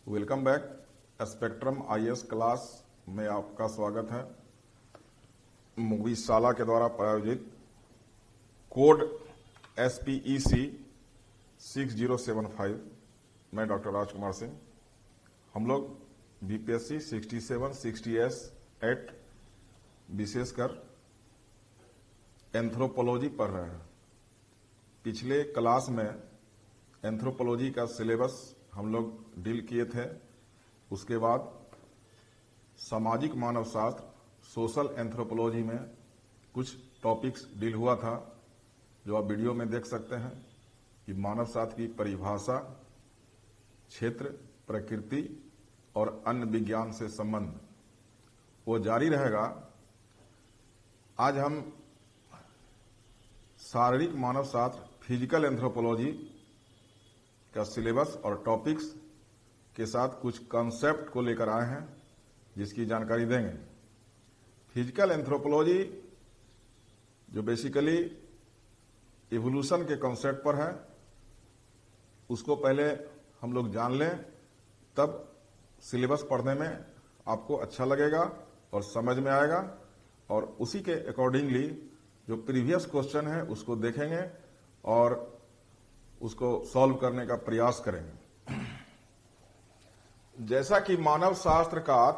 Welcome back. Spectrum IAS class में आपका स्वागत है। मूवीशाला के द्वारा प्रायोजित कोड SPEC 6075 मैं डॉक्टर राजकुमार सिंह। हम लोग BPSC 67 60S एट विशेषकर एंथ्रोपोलॉजी पढ़ रहे हैं। पिछले क्लास में एंथ्रोपोलॉजी का सिलेबस हम लोग डील किए थे। उसके बाद सामाजिक मानव शास्त्र सोशल एंथ्रोपोलॉजी में कुछ टॉपिक्स डील हुआ था, जो आप वीडियो में देख सकते हैं कि मानव शास्त्र की परिभाषा, क्षेत्र, प्रकृति और अन्य विज्ञान से संबंध वो जारी रहेगा। आज हम शारीरिक मानव शास्त्र फिजिकल एंथ्रोपोलॉजी का सिलेबस और टॉपिक्स के साथ कुछ कॉन्सेप्ट को लेकर आए हैं, जिसकी जानकारी देंगे। फिजिकल एंथ्रोपोलॉजी जो बेसिकली इवोल्यूशन के कॉन्सेप्ट पर है, उसको पहले हम लोग जान लें, तब सिलेबस पढ़ने में आपको अच्छा लगेगा और समझ में आएगा, और उसी के अकॉर्डिंगली जो प्रीवियस क्वेश्चन है उसको देखेंगे और उसको सॉल्व करने का प्रयास करेंगे। जैसा कि मानव शास्त्र का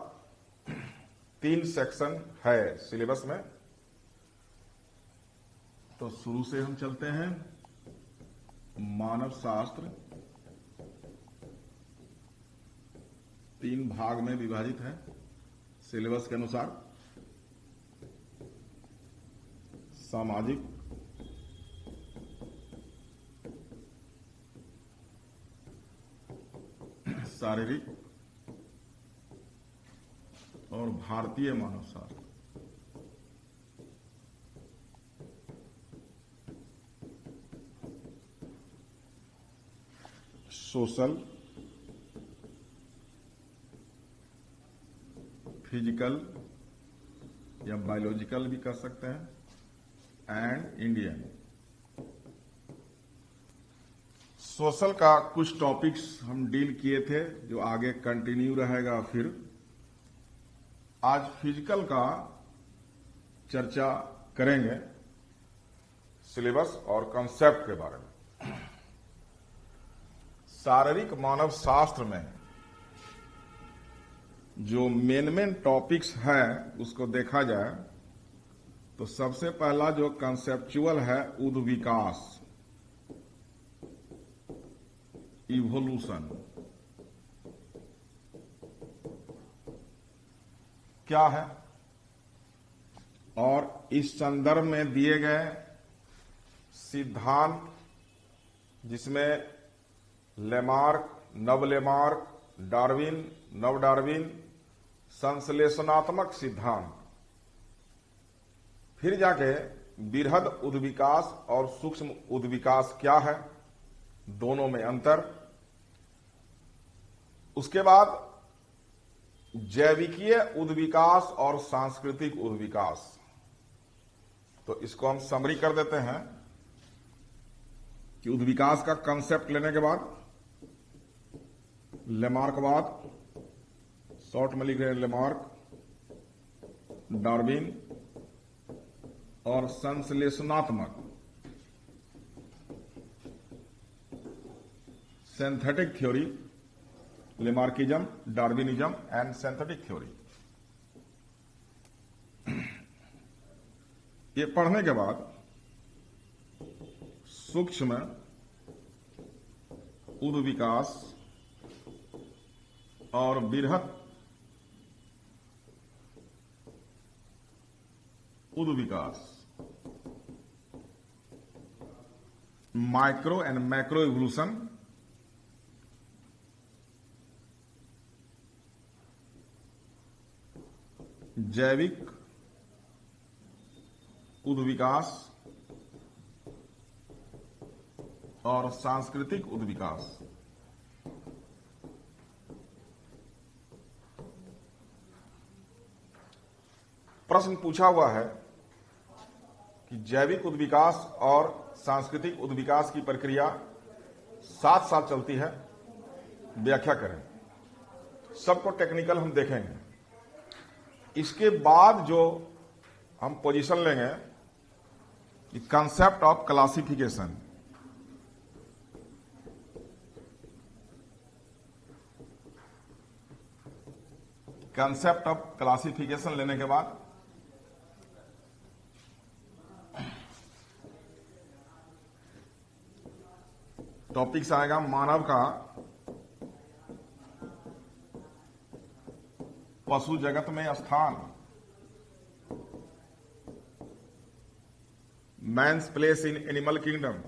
3 सेक्शन है सिलेबस में, तो शुरू से हम चलते हैं। मानव शास्त्र 3 भाग में विभाजित है सिलेबस के अनुसार। सामाजिक, शारीरिक और भारतीय मानव शास्त्र। सोशल, फिजिकल या बायोलॉजिकल भी कर सकते हैं, एंड इंडियन। सोशल का कुछ टॉपिक्स हम डील किए थे, जो आगे कंटिन्यू रहेगा। फिर आज फिजिकल का चर्चा करेंगे, सिलेबस और कॉन्सेप्ट के बारे में। शारीरिक मानव शास्त्र में जो मेन टॉपिक्स हैं उसको देखा जाए तो सबसे पहला जो कंसेप्चुअल है उद्विकास, इवोल्यूशन। क्या है, और इस संदर्भ में दिए गए सिद्धांत, जिसमें लेमार्क, नव लेमार्क, डार्विन, नव डार्विन, संश्लेषणात्मक सिद्धांत, फिर जाके बृहद उद्विकास और सूक्ष्म उद्विकास क्या है, दोनों में अंतर। उसके बाद जैविकीय उद्विकास और सांस्कृतिक उद्विकास। तो इसको हम समरी कर देते हैं कि उद्विकास का कंसेप्ट लेने के बाद लेमार्कवाद, शॉर्ट में लिख रहे हैं लेमार्क, डार्विन और संश्लेषणात्मक, synthetic theory, Lamarckism, Darwinism and synthetic theory. ये पढ़ने के बाद सूक्ष्म उद्विकास और बृहद उद्विकास, माइक्रो एंड मैक्रो इवोल्यूशन, जैविक उद्विकास और सांस्कृतिक उद्विकास। प्रश्न पूछा हुआ है कि जैविक उद्विकास और सांस्कृतिक उद्विकास की प्रक्रिया 7 साल चलती है, व्याख्या करें। सबको टेक्निकल हम देखेंगे। इसके बाद जो हम पोजीशन लेंगे कि concept of classification. Concept of classification लेने के बाद टॉपिक्स आएगा मानव का पशु जगत में स्थान, man's place in animal kingdom,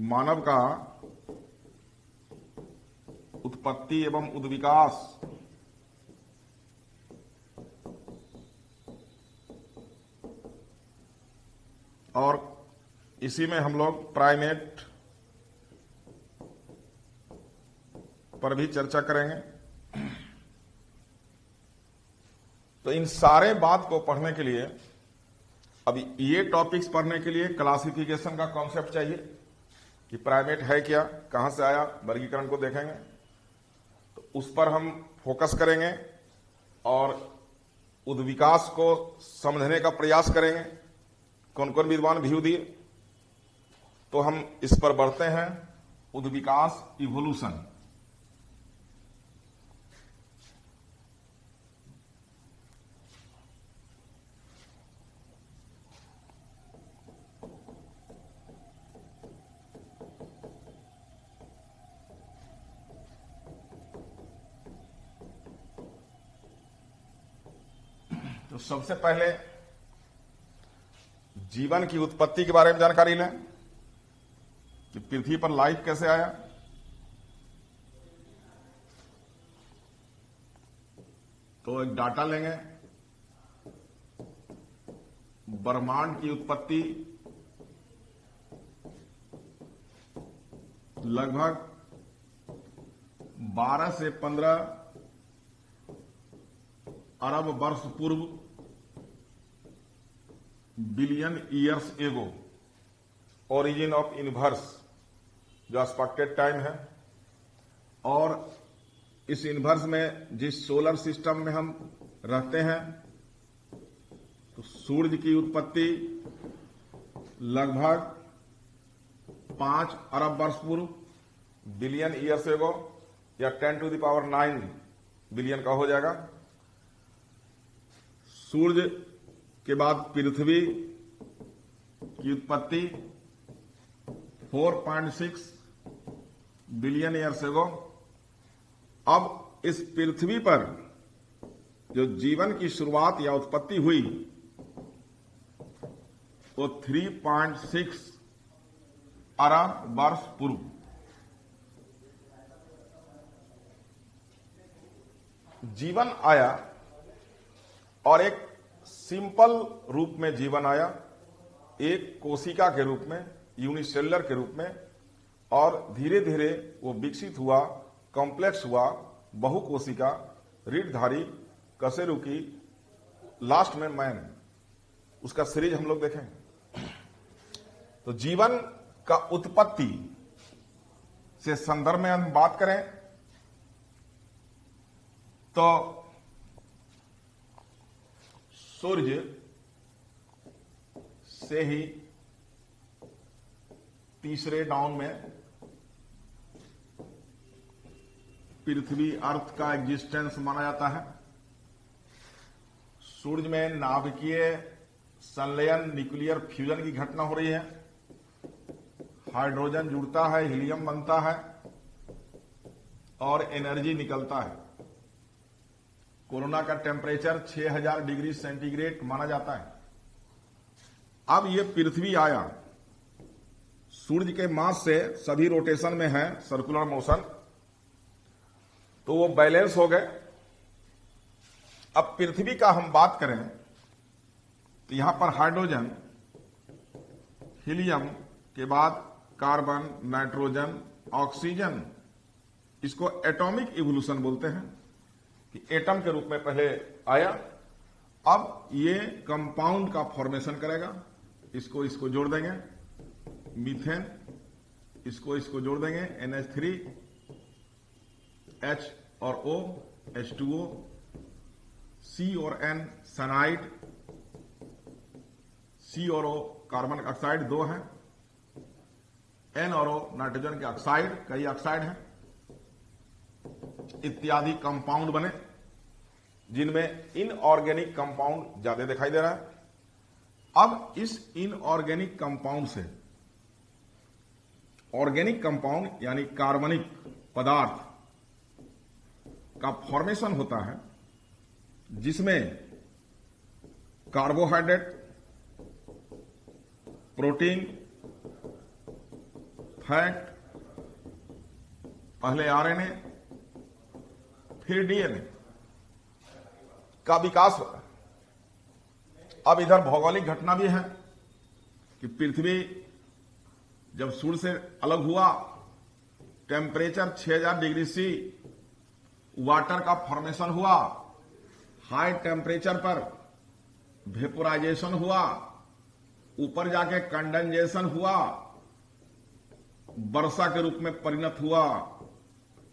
मानव का उत्पत्ति एवं उद्विकास, और इसी में हम लोग प्राइमेट पर भी चर्चा करेंगे। तो इन सारे बात को पढ़ने के लिए, अभी ये टॉपिक्स पढ़ने के लिए क्लासिफिकेशन का कॉन्सेप्ट चाहिए कि प्राइमेट है क्या, कहां से आया, वर्गीकरण को देखेंगे। तो उस पर हम फोकस करेंगे और उद्विकास को समझने का प्रयास करेंगे। कौन कौन विद्वान व्यू दिए, तो हम इस पर बढ़ते हैं। उद्विकास, इवोल्यूशन। तो सबसे पहले जीवन की उत्पत्ति के बारे में जानकारी लें कि पृथ्वी पर लाइफ कैसे आया। तो एक डाटा लेंगे, ब्रह्मांड की उत्पत्ति लगभग 12 से 15 अरब वर्ष पूर्व, billion years ago, origin of universe जो एक्सपेक्टेड टाइम है। और इस यूनिवर्स में जिस सोलर सिस्टम में हम रहते हैं, तो सूर्य की उत्पत्ति लगभग 5 अरब वर्ष पूर्व, बिलियन ईयर्स एगो, या 10⁹ बिलियन का हो जाएगा। सूर्य के बाद पृथ्वी की उत्पत्ति 4.6 बिलियन ईयर्स एगो। अब इस पृथ्वी पर जो जीवन की शुरुआत या उत्पत्ति हुई वो 3.6 अरब वर्ष पूर्व। जीवन आया और एक सिंपल रूप में जीवन आया, एक कोशिका के रूप में, यूनिसेलुलर के रूप में, और धीरे धीरे वो विकसित हुआ, कॉम्प्लेक्स हुआ, बहुकोशिका, रीढ़धारी, कशेरुकी, लास्ट में मैन। उसका सीरीज हम लोग देखेंगे। तो जीवन का उत्पत्ति से संदर्भ में हम बात करें तो सूर्य से ही तीसरे डाउन में पृथ्वी, अर्थ का एग्जिस्टेंस माना जाता है। सूर्य में नाभिकीय संलयन, न्यूक्लियर फ्यूजन की घटना हो रही है। हाइड्रोजन जुड़ता है, हीलियम बनता है और एनर्जी निकलता है। कोरोना का टेम्परेचर 6000 डिग्री सेंटीग्रेड माना जाता है। अब ये पृथ्वी आया, सूर्य के मास से सभी रोटेशन में है, सर्कुलर मोशन, तो वो बैलेंस हो गए। अब पृथ्वी का हम बात करें तो यहां पर हाइड्रोजन, हीलियम के बाद कार्बन, नाइट्रोजन, ऑक्सीजन, इसको एटॉमिक इवोल्यूशन बोलते हैं कि एटम के रूप में पहले आया। अब ये कंपाउंड का फॉर्मेशन करेगा, इसको जोड़ देंगे, मीथेन, इसको जोड़ देंगे, NH3, H और O, H2O, C और N साइनाइड, C और O कार्बन ऑक्साइड 2 हैं, N और O नाइट्रोजन के ऑक्साइड, कई ऑक्साइड हैं, इत्यादि कंपाउंड बने जिनमें इनऑर्गेनिक कंपाउंड ज्यादा दिखाई दे रहा है। अब इस इनऑर्गेनिक कंपाउंड से ऑर्गेनिक कंपाउंड यानी कार्बनिक पदार्थ का फॉर्मेशन होता है, जिसमें कार्बोहाइड्रेट, प्रोटीन, फैट, पहले आरएनए फिर डीएनए का विकास होता है। अब इधर भौगोलिक घटना भी है कि पृथ्वी जब सूर्य से अलग हुआ, टेम्परेचर 6000 डिग्री सी, वाटर का फॉर्मेशन हुआ, हाई टेम्परेचर पर वेपोराइजेशन हुआ, ऊपर जाके कंडेंसेशन हुआ, वर्षा के रूप में परिणत हुआ।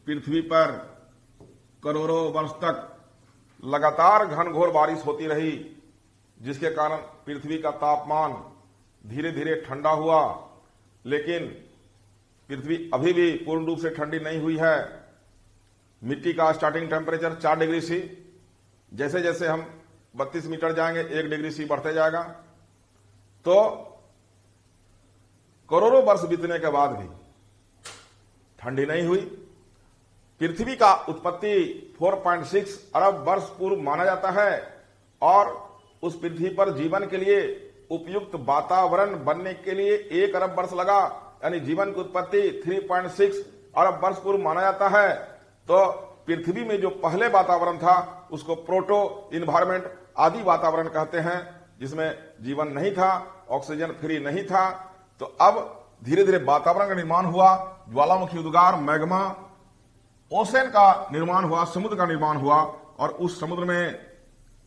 पृथ्वी पर करोड़ों वर्ष तक लगातार घनघोर बारिश होती रही, जिसके कारण पृथ्वी का तापमान धीरे धीरे ठंडा हुआ। लेकिन पृथ्वी अभी भी पूर्ण रूप से ठंडी नहीं हुई है। मिट्टी का स्टार्टिंग टेम्परेचर 4 डिग्री सी, जैसे जैसे हम 32 मीटर जाएंगे 1 डिग्री सी बढ़ते जाएगा। तो करोड़ों वर्ष बीतने के बाद भी ठंडी नहीं हुई। पृथ्वी का उत्पत्ति 4.6 अरब वर्ष पूर्व माना जाता है और उस पृथ्वी पर जीवन के लिए उपयुक्त वातावरण बनने के लिए 1 अरब वर्ष लगा, यानी जीवन की उत्पत्ति 3.6 अरब वर्ष पूर्व माना जाता है। तो पृथ्वी में जो पहले वातावरण था उसको प्रोटो इन्वायरमेंट आदि वातावरण कहते हैं, जिसमें जीवन नहीं था, ऑक्सीजन फ्री नहीं था। तो अब धीरे धीरे वातावरण का निर्माण हुआ, ज्वालामुखी उद्गार, मैग्मा, ओशन का निर्माण हुआ, समुद्र का निर्माण हुआ और उस समुद्र में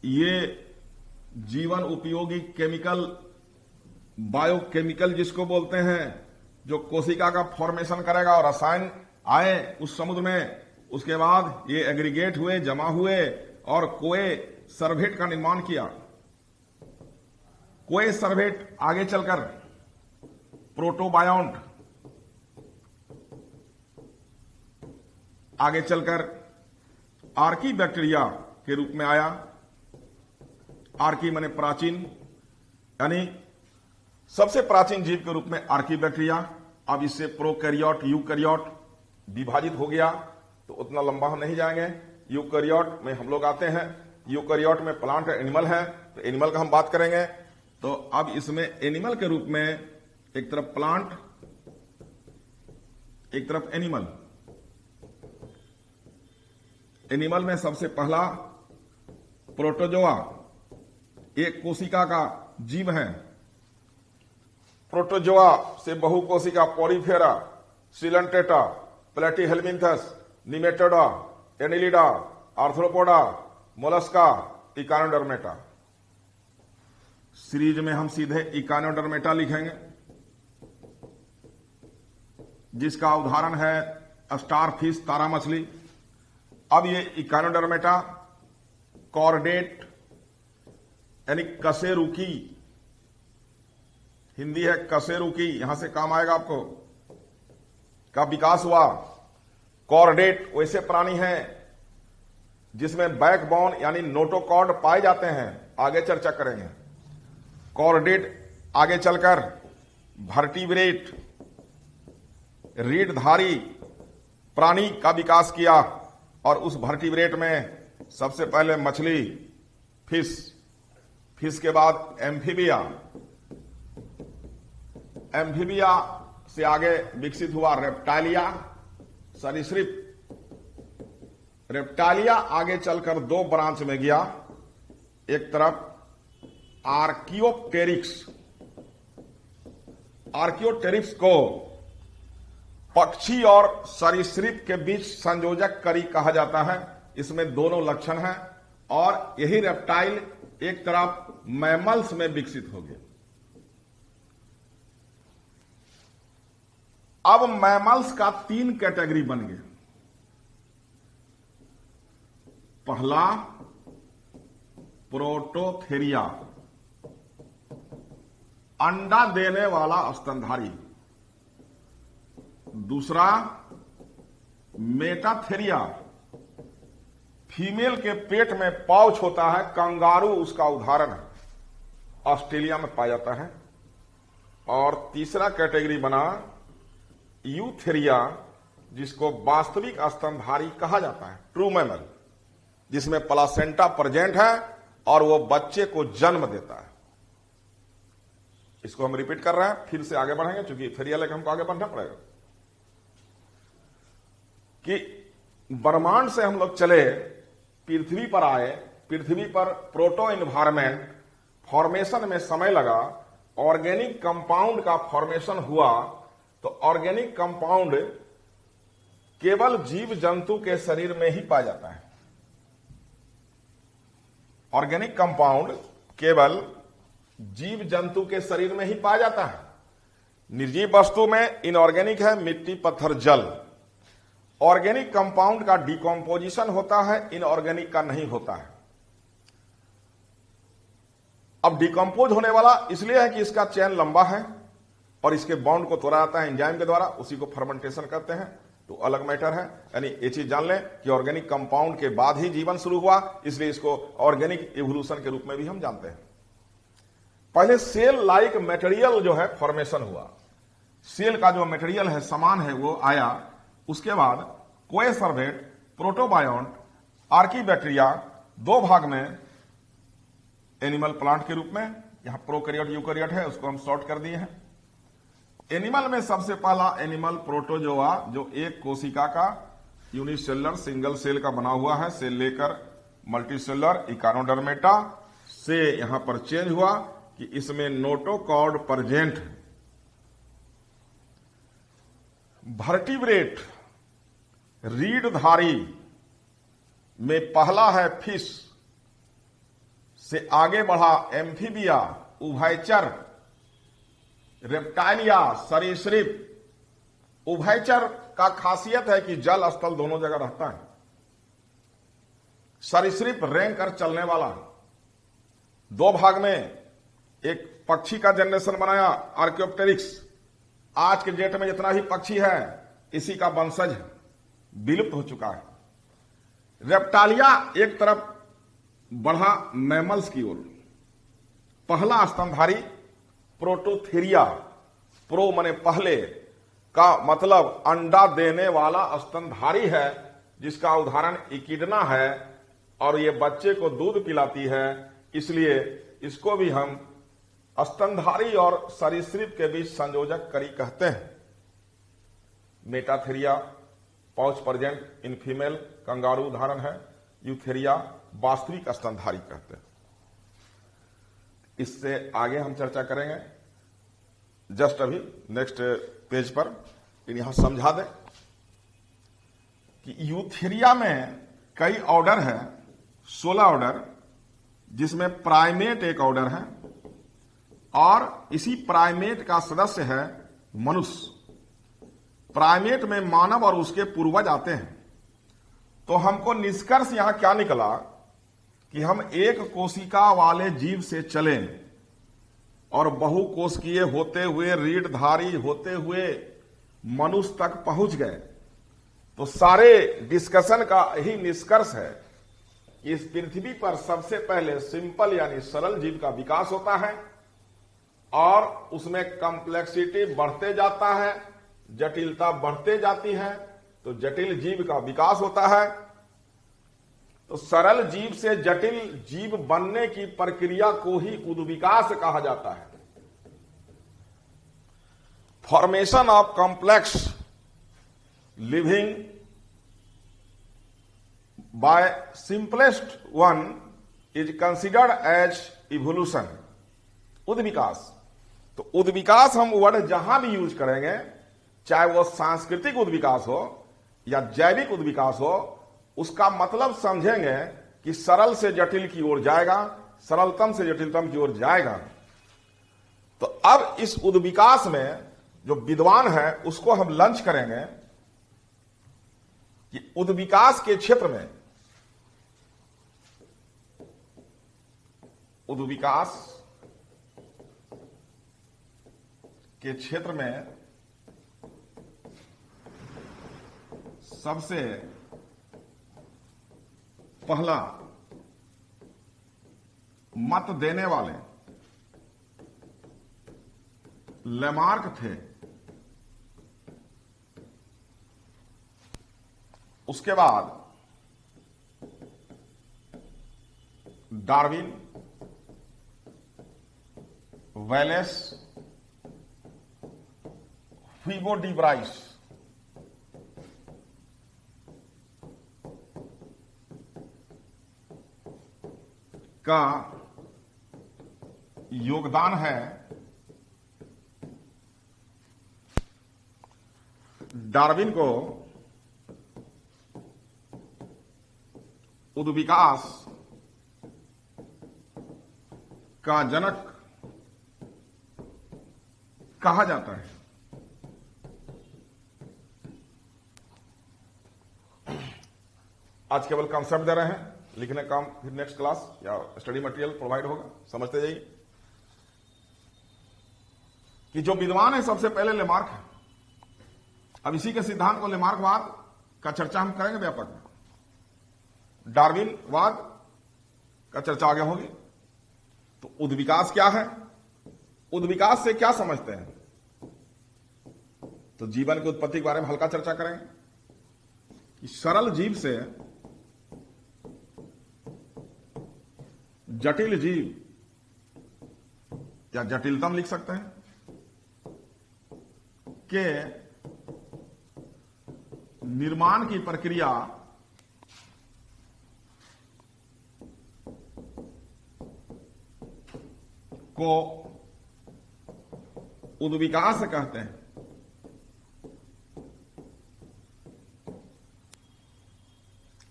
ये जीवन उपयोगी केमिकल, बायोकेमिकल जिसको बोलते हैं, जो कोशिका का फॉर्मेशन करेगा और रसायन आए उस समुद्र में। उसके बाद ये एग्रीगेट हुए, जमा हुए और कोए सर्वेट का निर्माण किया। कोए सर्वेट आगे चलकर प्रोटोबायोंट, आगे चलकर आर्की बैक्टीरिया के रूप में आया। आर्की माने प्राचीन, यानी सबसे प्राचीन जीव के रूप में आर्की बैक्टीरिया। अब इससे प्रोकैरियोट, यूकैरियोट विभाजित हो गया। तो उतना लंबा हम नहीं जाएंगे। यूकैरियोट में हम लोग आते हैं। यूकैरियोट में प्लांट एनिमल है, तो एनिमल का हम बात करेंगे। तो अब इसमें एनिमल के रूप में एक तरफ प्लांट, एक तरफ एनिमल। एनिमल में सबसे पहला प्रोटोजोआ, एक कोशिका का जीव है। प्रोटोजोआ से बहुकोशिका Porifera, Coelenterata, Platyhelminthes, Nematoda, Annelida, Arthropoda, Mollusca, Echinodermata. Series में हम सीधे इकानोडर्मेटा लिखेंगे, जिसका उदाहरण है स्टारफिश, तारा मछली। अब ये इकानोडर्मेटा कॉर्डेट यानी कशेरुकी, हिंदी है कशेरुकी, यहां से काम आएगा आपको, का विकास हुआ। कॉर्डेट वैसे प्राणी हैं जिसमें बैकबोन यानी नोटोकॉर्ड पाए जाते हैं, आगे चर्चा करेंगे। कॉर्डेट आगे चलकर वर्टिब्रेट, रीढ़धारी प्राणी का विकास किया और उस वर्टिब्रेट में सबसे पहले मछली, फिश के बाद एम्फीबिया, एम्फीबिया से आगे विकसित हुआ रेप्टाइलिया, सरीसृप। रेप्टाइलिया आगे चलकर 2 ब्रांच में गया। एक तरफ आर्कियोप्टेरिक्स, आर्कियोप्टेरिक्स को पक्षी और सरीसृप के बीच संयोजक करी कहा जाता है। इसमें दोनों लक्षण हैं और यही रेप्टाइल एक तरफ मैमल्स में विकसित हो गया। अब मैमल्स का 3 कैटेगरी बन गए। पहला प्रोटोथेरिया, अंडा देने वाला स्तनधारी। दूसरा मेटाथेरिया, फीमेल के पेट में पाउच होता है, कंगारू उसका उदाहरण है, ऑस्ट्रेलिया में पाया जाता है। और तीसरा कैटेगरी बना यूथेरिया, जिसको वास्तविक स्तनधारी कहा जाता है, ट्रू मैमल, जिसमें प्लासेंटा प्रेजेंट है और वो बच्चे को जन्म देता है। इसको हम रिपीट कर रहे हैं, फिर से आगे बढ़ेंगे, क्योंकि यूथेरिया लेकर हमको आगे बढ़ना पड़ेगा। कि ब्रह्मांड से हम लोग चले, पृथ्वी पर आए, पृथ्वी पर प्रोटो इन्वायरमेंट फॉर्मेशन में समय लगा, ऑर्गेनिक कंपाउंड का फॉर्मेशन हुआ। तो ऑर्गेनिक कंपाउंड केवल जीव जंतु के शरीर में ही पाया जाता है। ऑर्गेनिक कंपाउंड केवल जीव जंतु के शरीर में ही पाया जाता है। निर्जीव वस्तु में इनऑर्गेनिक है, मिट्टी, पत्थर, जल। ऑर्गेनिक कंपाउंड का डिकम्पोजिशन होता है, इनऑर्गेनिक का नहीं होता है। अब डिकम्पोज होने वाला इसलिए है कि इसका चेन लंबा है और इसके बॉन्ड को तोड़ा जाता है एंजाइम के द्वारा, उसी को फर्मेंटेशन कहते हैं, तो अलग मैटर है। यानी ये चीज जान लें कि ऑर्गेनिक कंपाउंड के बाद ही जीवन शुरू हुआ, इसलिए इसको ऑर्गेनिक इवोल्यूशन के रूप में भी हम जानते हैं। पहले सेल लाइक मटेरियल जो है फॉर्मेशन हुआ, सेल का जो मटेरियल है, सामान है, वो आया। उसके बाद कोएसर्वेट, प्रोटोबायोंट, आर्कीबैक्टीरिया, दो भाग में एनिमल प्लांट के रूप में। यहां प्रोकैरियोट यूकैरियोट है, उसको हम शॉर्ट कर दिए हैं। एनिमल में सबसे पहला एनिमल प्रोटोजोआ, जो एक कोशिका का यूनिसेलुलर सिंगल सेल का बना हुआ है, से लेकर मल्टीसेलुलर इकानोडर्मेटा से यहां पर चेंज हुआ कि इसमें नोटोकॉर्ड प्रेजेंट है। वर्टिब्रेट रीढ़धारी में पहला है फिश, से आगे बढ़ा एम्फीबिया, उभयचर, रेप्टाइलिया, सरीसृप। उभयचर का खासियत है कि जल स्थल दोनों जगह रहता है। सरीसृप रेंग कर चलने वाला। दो भाग में एक पक्षी का जनरेशन बनाया, आर्कियोप्टेरिक्स। आज के डेट में जितना भी पक्षी है इसी का वंशज है, विलुप्त हो चुका है। रेप्टालिया एक तरफ बढ़ा मैमल्स की ओर। पहला स्तनधारी प्रोटोथेरिया, प्रो माने पहले का मतलब अंडा देने वाला स्तनधारी है, जिसका उदाहरण इकिडना है और ये बच्चे को दूध पिलाती है, इसलिए इसको भी हम स्तनधारी और सरीसृप के बीच संयोजक करी कहते हैं। Metatheria, pouch present in female, kangaroo उदाहरण है। यूथेरिया वास्तविक स्तनधारी कहते हैं। इससे आगे हम चर्चा करेंगे, जस्ट अभी नेक्स्ट पेज पर यहां समझा दें कि यूथेरिया में कई ऑर्डर है, 16 ऑर्डर, जिसमें प्राइमेट एक ऑर्डर है और इसी प्राइमेट का सदस्य है मनुष्य। प्राइमेट में मानव और उसके पूर्वज आते हैं। तो हमको निष्कर्ष यहां क्या निकला कि हम एक कोशिका वाले जीव से चलें और बहुकोशिकीय होते हुए, रीढ़धारी होते हुए मनुष्य तक पहुंच गए। तो सारे डिस्कशन का यही निष्कर्ष है कि इस पृथ्वी पर सबसे पहले सिंपल यानी सरल जीव का विकास होता है और उसमें कॉम्प्लेक्सिटी बढ़ते जाता है, जटिलता बढ़ते जाती है, तो जटिल जीव का विकास होता है। तो सरल जीव से जटिल जीव बनने की प्रक्रिया को ही उद्विकास कहा जाता है। Formation of complex living by simplest one is considered as evolution, उद्विकास। तो उद्विकास हम वर्ड जहां भी यूज करेंगे, चाहे वो सांस्कृतिक उद्विकास हो या जैविक उद्विकास हो, उसका मतलब समझेंगे कि सरल से जटिल की ओर जाएगा, सरलतम से जटिलतम की ओर जाएगा। तो अब इस उद्विकास में जो विद्वान है उसको हम लंच करेंगे कि उद्विकास के क्षेत्र में उद्विकास के क्षेत्र में सबसे पहला मत देने वाले लेमार्क थे। उसके बाद Darwin, Wallace, Hugo de Bryce, का योगदान है डार्विन को उद्विकास का जनक कहा जाता है। आज केवल कॉन्सेप्ट दे रहे हैं, लिखने का फिर नेक्स्ट क्लास या स्टडी मटेरियल प्रोवाइड होगा, समझते जाइए कि जो विद्वान है सबसे पहले लेमार्क है। अब इसी के सिद्धांत को लेमार्कवाद का चर्चा हम करेंगे व्यापक में। डार्विनवाद का चर्चा आगे होगी। तो उद्विकास क्या है, उद्विकास से क्या समझते हैं, तो जीवन की उत्पत्ति के बारे में हल्का चर्चा करेंगे कि सरल जीव से जटिल जीव या जटिलतम लिख सकते हैं के निर्माण की प्रक्रिया को उद्विकास कहते हैं।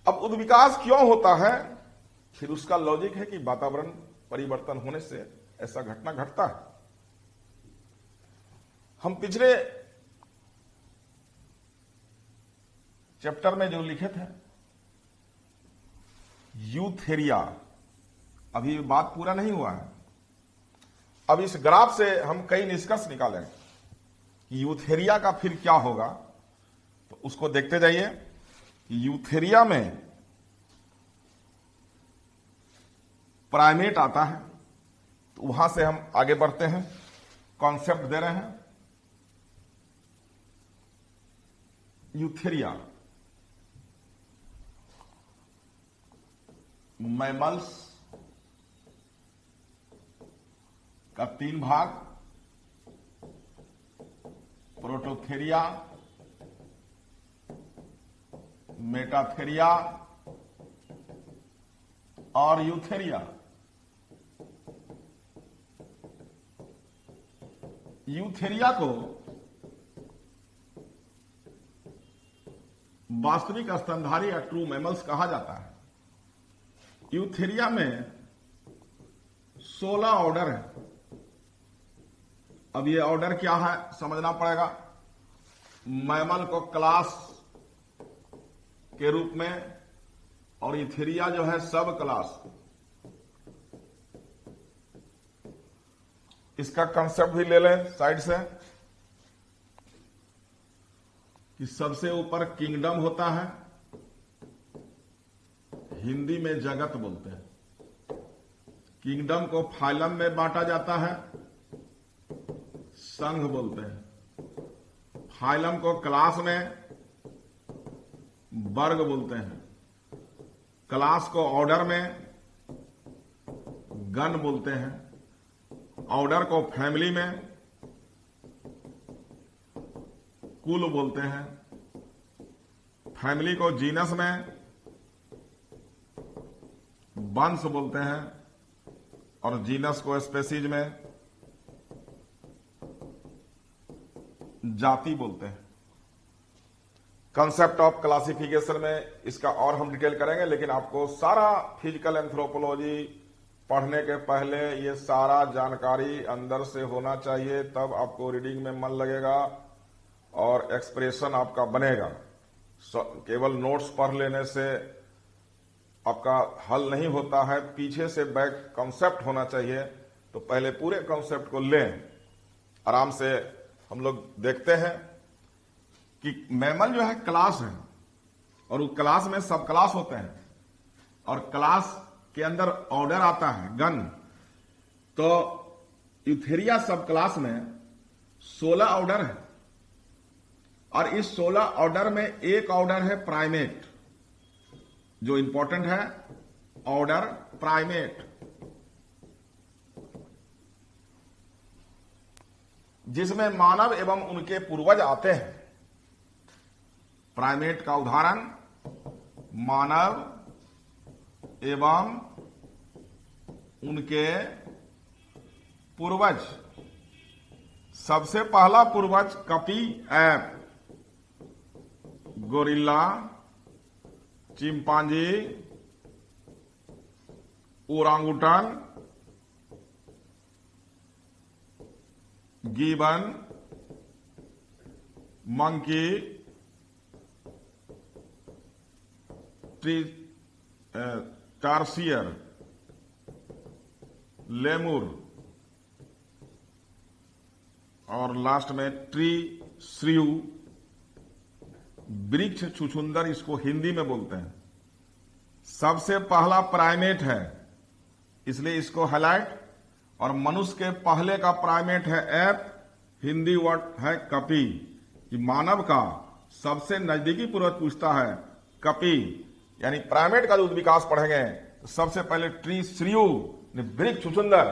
अब उद्विकास क्यों होता है, फिर उसका लॉजिक है कि वातावरण परिवर्तन होने से ऐसा घटना घटता है। हम पिछले चैप्टर में जो लिखे थे यूथेरिया, अभी बात पूरा नहीं हुआ है। अब इस ग्राफ से हम कई निष्कर्ष निकालेंगे कि यूथेरिया का फिर क्या होगा, तो उसको देखते जाइए कि यूथेरिया में प्राइमेट आता है। तो वहां से हम आगे बढ़ते हैं, कॉन्सेप्ट दे रहे हैं। यूथेरिया मैमल्स का 3 भाग, प्रोटोथेरिया, मेटाथेरिया और यूथेरिया। यूथेरिया को वास्तविक स्तनधारी या ट्रू मैमल्स कहा जाता है। यूथेरिया में 16 ऑर्डर है। अब ये ऑर्डर क्या है समझना पड़ेगा। मैमल को क्लास के रूप में और यूथेरिया जो है सब क्लास। इसका कंसेप्ट भी ले लें साइड से कि सबसे ऊपर किंगडम होता है, हिंदी में जगत बोलते हैं। किंगडम को फाइलम में बांटा जाता है, संघ बोलते हैं। फाइलम को क्लास में वर्ग बोलते हैं। क्लास को ऑर्डर में गण बोलते हैं। ऑर्डर को फैमिली में कुल बोलते हैं। फैमिली को जीनस में वंश बोलते हैं और जीनस को स्पेसीज में जाति बोलते हैं। कंसेप्ट ऑफ क्लासिफिकेशन में इसका और हम डिटेल करेंगे, लेकिन आपको सारा फिजिकल एंथ्रोपोलॉजी पढ़ने के पहले ये सारा जानकारी अंदर से होना चाहिए, तब आपको रीडिंग में मन लगेगा और एक्सप्रेशन आपका बनेगा। केवल नोट्स पढ़ लेने से आपका हल नहीं होता है, पीछे से बैक कॉन्सेप्ट होना चाहिए। तो पहले पूरे कॉन्सेप्ट को लें, आराम से हम लोग देखते हैं कि मैमल जो है क्लास है, और उस क्लास में सब क्लास होते हैं, और क्लास के अंदर ऑर्डर आता है गण। तो यूथेरिया सब क्लास में 16 ऑर्डर है, और इस 16 ऑर्डर में एक ऑर्डर है प्राइमेट, जो इंपॉर्टेंट है, ऑर्डर प्राइमेट, जिसमें मानव एवं उनके पूर्वज आते हैं। प्राइमेट का उदाहरण मानव एवं उनके पूर्वज। सबसे पहला पूर्वज कपी app, gorilla, chimpanzee, orangutan, gibbon, monkey, tarsier, lemur, और लास्ट में ट्री श्रीयू, वृक्ष छुछुंदर, इसको हिंदी में बोलते हैं। सबसे पहला प्राइमेट है, इसलिए इसको हाईलाइट। और मनुष्य के पहले का प्राइमेट है एप, हिंदी वर्ड है कपी। कि मानव का सबसे नजदीकी पूर्वज पूछता है कपी, यानी प्राइमेट का जो विकास पढ़ेंगे तो सबसे पहले ट्री श्रीयू, वृक्ष छुछुंदर,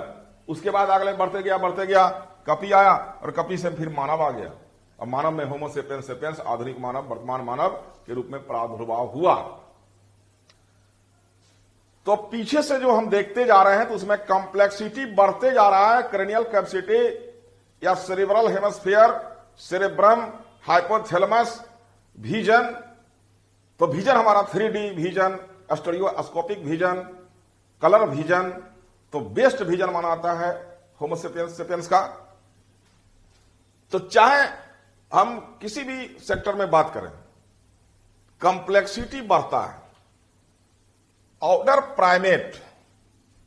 उसके बाद अगले बढ़ते गया कपी आया, और कपी से फिर मानव आ गया। और मानव में होमो सेपियंस सेपियंस, आधुनिक मानव, वर्तमान मानव के रूप में प्रादुर्भाव हुआ। तो पीछे से जो हम देखते जा रहे हैं तो उसमें कॉम्प्लेक्सिटी बढ़ते जा रहा है। क्रेनियल कैपेसिटी या cerebral hemisphere, cerebrum, hypothalamus, vision. तो विजन हमारा 3D vision, stereoscopic vision, colour vision. तो बेस्ट विजन माना जाता है होमो सेपियंस सेपियंस का। तो चाहे हम किसी भी सेक्टर में बात करें, कॉम्प्लेक्सिटी बढ़ता है। ऑर्डर प्राइमेट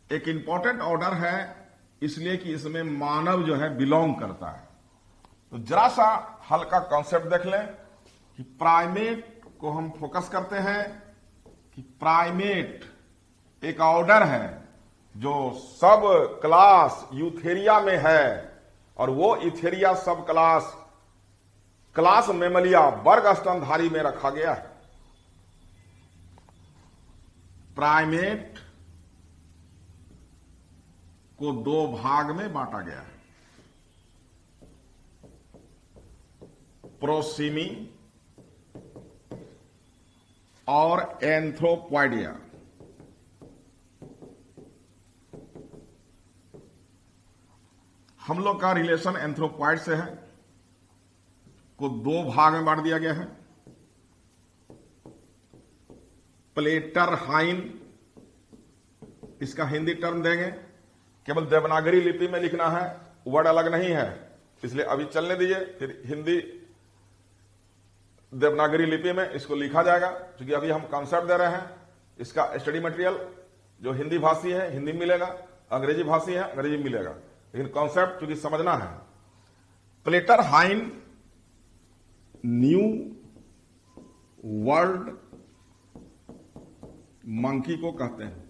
एक इंपॉर्टेंट ऑर्डर है, इसलिए कि इसमें मानव जो है बिलोंग करता है। तो जरा सा हल्का कॉन्सेप्ट देख लें कि प्राइमेट को हम फोकस करते हैं कि प्राइमेट एक ऑर्डर है जो सब क्लास यूथेरिया में है, और वो यूथेरिया सब क्लास मेमलिया वर्ग स्तनधारी में रखा गया है। प्राइमेट को 2 भाग में बांटा गया है, प्रोसिमी और एंथ्रोपॉइडिया। हम लोग का रिलेशन एंथ्रोपॉइड से है, को 2 भाग में बांट दिया गया है। प्लेटर हाइन, इसका हिंदी टर्म देंगे, केवल देवनागरी लिपि में लिखना है, वर्ड अलग नहीं है, इसलिए अभी चलने दीजिए, फिर हिंदी देवनागरी लिपि में इसको लिखा जाएगा। क्योंकि अभी हम कॉन्सेप्ट दे रहे हैं, इसका स्टडी मटेरियल जो हिंदी भाषी है हिंदी मिलेगा, अंग्रेजी भाषी है अंग्रेजी मिलेगा, लेकिन कॉन्सेप्ट क्योंकि समझना है। Platyrrhine new world monkey को कहते हैं।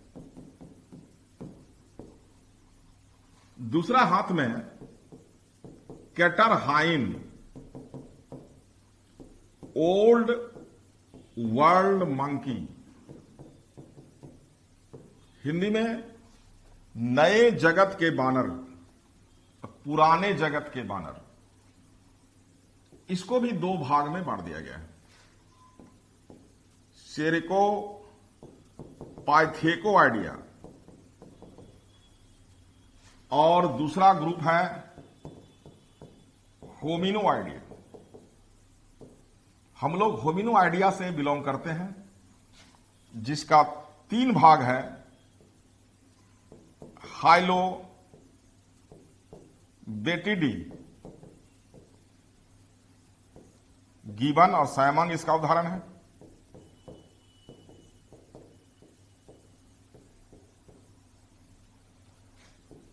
दूसरा हाथ में catarrhine old world monkey, Hindi में नए जगत के बानर, पुराने जगत के बानर। इसको भी 2 भाग में बांट दिया गया है, सेरिको पाइथेको आइडिया, और दूसरा ग्रुप है होमिनो आइडिया। हम लोग होमिनो आइडिया से बिलोंग करते हैं, जिसका 3 भाग है, हाइलो बेटिडी, गिबन और साइमन इसका उदाहरण है।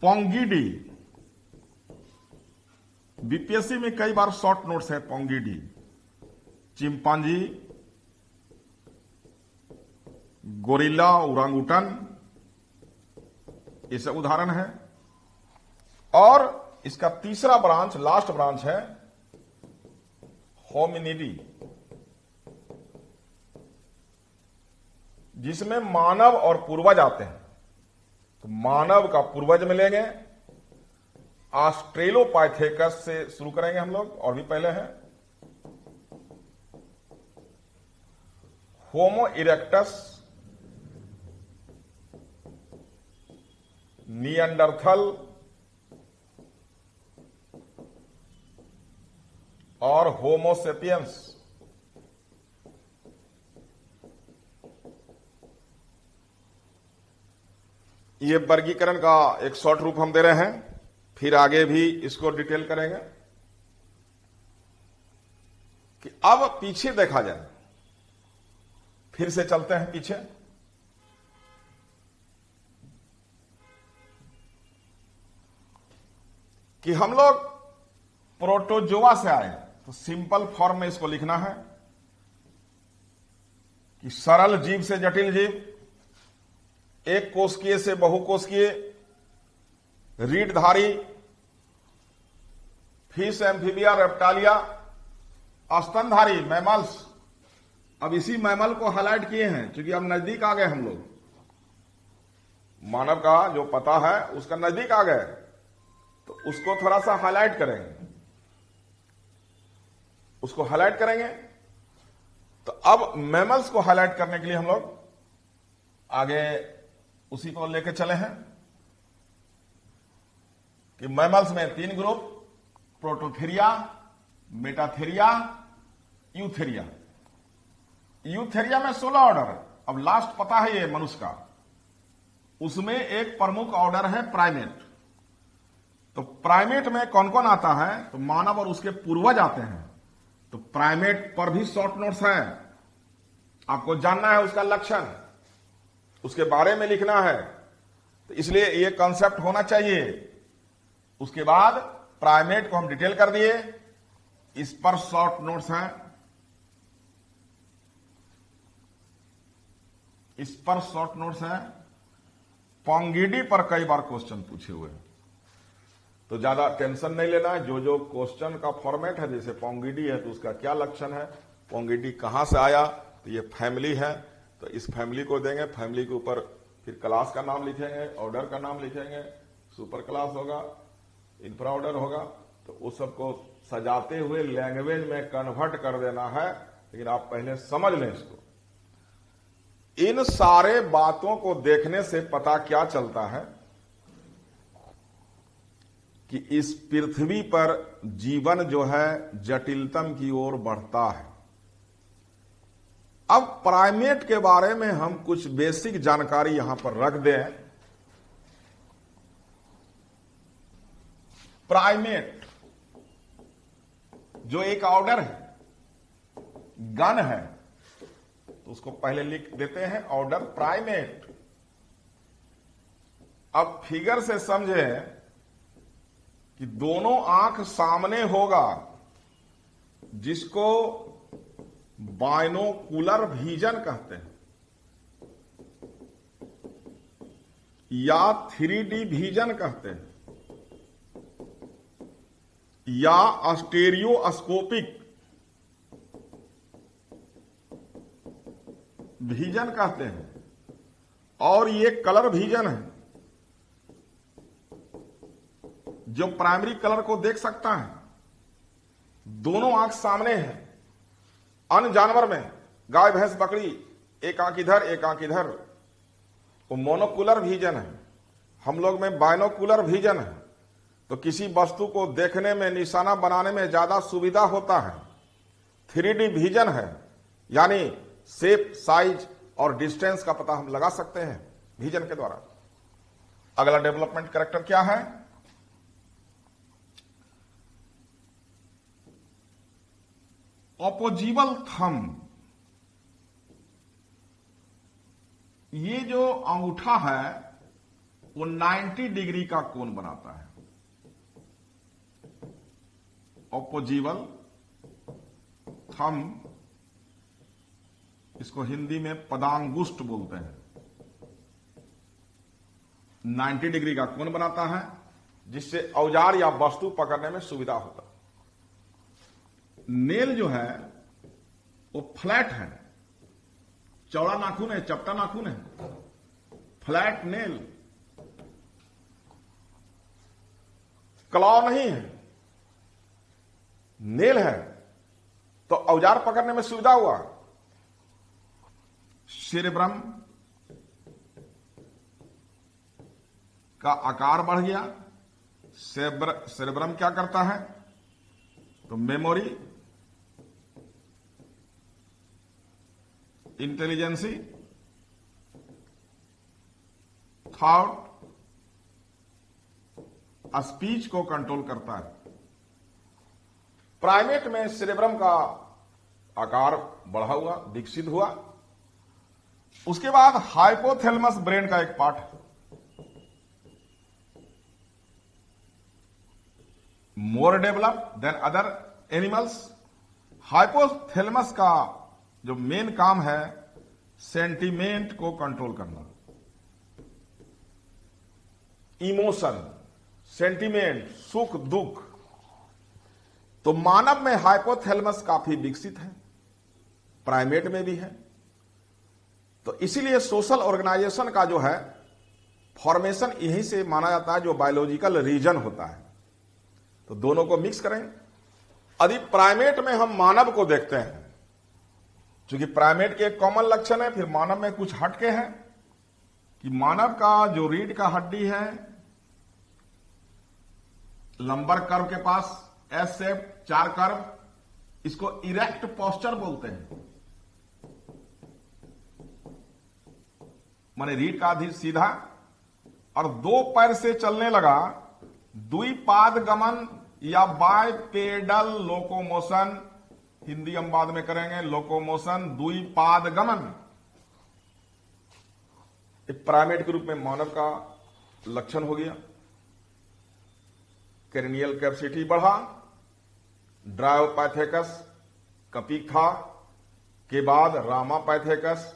पोंगिडी, बीपीएससी में कई बार शॉर्ट नोट्स है पोंगिडी। चिंपांजी, गोरिल्ला, ओरांगुटन, ये सब उदाहरण है। और इसका तीसरा ब्रांच, लास्ट ब्रांच है होमिनिडी, जिसमें मानव और पूर्वज आते हैं। तो मानव का पूर्वज मिलेंगे, ऑस्ट्रेलोपाइथेकस से शुरू करेंगे हम लोग, और भी पहले है होमो इरेक्टस, निएंडरथल और होमोसेपियंस। ये वर्गीकरण का एक शॉर्ट रूप हम दे रहे हैं, फिर आगे भी इसको डिटेल करेंगे। कि अब पीछे देखा जाए, फिर से चलते हैं पीछे। कि हम लोग प्रोटोजोआ से आए, तो सिंपल फॉर्म में इसको लिखना है कि सरल जीव से जटिल जीव, एक कोशिकीय से बहुकोशिकीय, रीढ़धारी, फिश, एम्फीबिया, रेप्टालिया, स्तनधारी, मैमल्स। अब इसी मैमल को हाईलाइट किए हैं क्योंकि अब नजदीक आ गए हम लोग, मानव का जो पता है उसका नजदीक आ गए, तो उसको थोड़ा सा हाईलाइट करेंगे, उसको हाईलाइट करेंगे। तो अब मैमल्स को हाईलाइट करने के लिए हम लोग आगे उसी को लेकर चले हैं कि मैमल्स में 3 group, Prototheria, Metatheria, Eutheria. Eutheria में 16 ऑर्डर। अब लास्ट पता है ये मनुष्य का, उसमें एक प्रमुख ऑर्डर है प्राइमेट। तो प्राइमेट में कौन कौन आता है? तो मानव और उसके पूर्वज आते हैं। तो प्राइमेट पर भी शॉर्ट नोट्स है, आपको जानना है उसका लक्षण, उसके बारे में लिखना है, तो इसलिए ये कॉन्सेप्ट होना चाहिए। उसके बाद प्राइमेट को हम डिटेल कर दिए, इस पर शॉर्ट नोट्स हैं, इस पर शॉर्ट नोट्स हैं। पोंगिडी पर कई बार क्वेश्चन पूछे हुए, तो ज्यादा टेंशन नहीं लेना है। जो जो क्वेश्चन का फॉर्मेट है, जैसे पोंगिडी है तो उसका क्या लक्षण है, पोंगिडी कहां से आया, तो ये फैमिली है, तो इस फैमिली को देंगे। फैमिली के ऊपर फिर क्लास का नाम लिखेंगे, ऑर्डर का नाम लिखेंगे, सुपर क्लास होगा, इंफ्रा ऑर्डर होगा, तो उस सबको सजाते हुए लैंग्वेज में कन्वर्ट कर देना है। लेकिन आप पहले समझ लें इसको। इन सारे बातों को देखने से पता क्या चलता है कि इस पृथ्वी पर जीवन जो है जटिलतम की ओर बढ़ता है। अब प्राइमेट के बारे में हम कुछ बेसिक जानकारी यहां पर रख दें। प्राइमेट जो एक ऑर्डर है, गण है, तो उसको पहले लिख देते हैं ऑर्डर प्राइमेट। अब फिगर से समझे कि दोनों आंख सामने होगा, जिसको बाइनोकुलर विजन कहते हैं, या 3D विजन कहते हैं, या स्टेरियोस्कोपिक विजन कहते हैं, और ये कलर विजन है, जो प्राइमरी कलर को देख सकता है। दोनों आंख सामने है। अन्य जानवर में गाय, भैंस, बकरी एक आंख इधर एक आंख इधर, वो मोनोकुलर विजन है। हम लोग में बाइनोकुलर विजन है। तो किसी वस्तु को देखने में, निशाना बनाने में ज्यादा सुविधा होता है। 3D विजन है, यानी शेप, साइज और डिस्टेंस का पता हम लगा सकते हैं विजन के द्वारा। अगला डेवलपमेंट कैरेक्टर क्या है? ऑपोजिबल थंब। ये जो अंगूठा है वो 90 डिग्री का कोण बनाता है। ऑपोजिवल थंब, इसको हिंदी में पदांगुष्ठ बोलते हैं, 90 डिग्री का कोण बनाता है, जिससे औजार या वस्तु पकड़ने में सुविधा होता है। नेल जो है वो फ्लैट है, चौड़ा नाखून है, चपटा नाखून है, फ्लैट नेल, क्लॉ नहीं है, नेल है, तो औजार पकड़ने में सुविधा हुआ। सेरेब्रम का आकार बढ़ गया। सेरेब्रम क्या करता है? तो मेमोरी, इंटेलिजेंसी, थॉट, स्पीच को कंट्रोल करता है। प्राइमेट में सेरेब्रम का आकार बढ़ा हुआ, विकसित हुआ। उसके बाद हाइपोथैलेमस ब्रेन का एक पार्ट है, more develop than other animals. Hypothalamus का जो मेन काम है सेंटीमेंट को कंट्रोल करना, इमोशन, सेंटीमेंट, सुख दुख। तो मानव में हाइपोथैलेमस काफी विकसित है, प्राइमेट में भी है। तो इसीलिए सोशल ऑर्गेनाइजेशन का जो है फॉर्मेशन यहीं से माना जाता है, जो बायोलॉजिकल रीजन होता है। तो दोनों को मिक्स करें। यदि प्राइमेट में हम मानव को देखते हैं, क्योंकि प्राइमेट के एक कॉमन लक्षण है, फिर मानव में कुछ हटके हैं कि मानव का जो रीढ़ का हड्डी है लंबर कर्व के पास एस शेप, 4 कर्व, इसको इरेक्ट पोस्चर बोलते हैं। माने रीढ़ का आधी सीधा और 2 पैर से चलने लगा, द्विपाद गमन या बायपेडल लोकोमोशन, हिंदी हम बाद में करेंगे, लोकोमोशन, द्विपाद गमन। एक प्राइमेट के रूप में मानव का लक्षण हो गया। क्रेनियल कैपेसिटी बढ़ा, ड्रायोपैथेकस कपीक था, के बाद रामापैथेकस,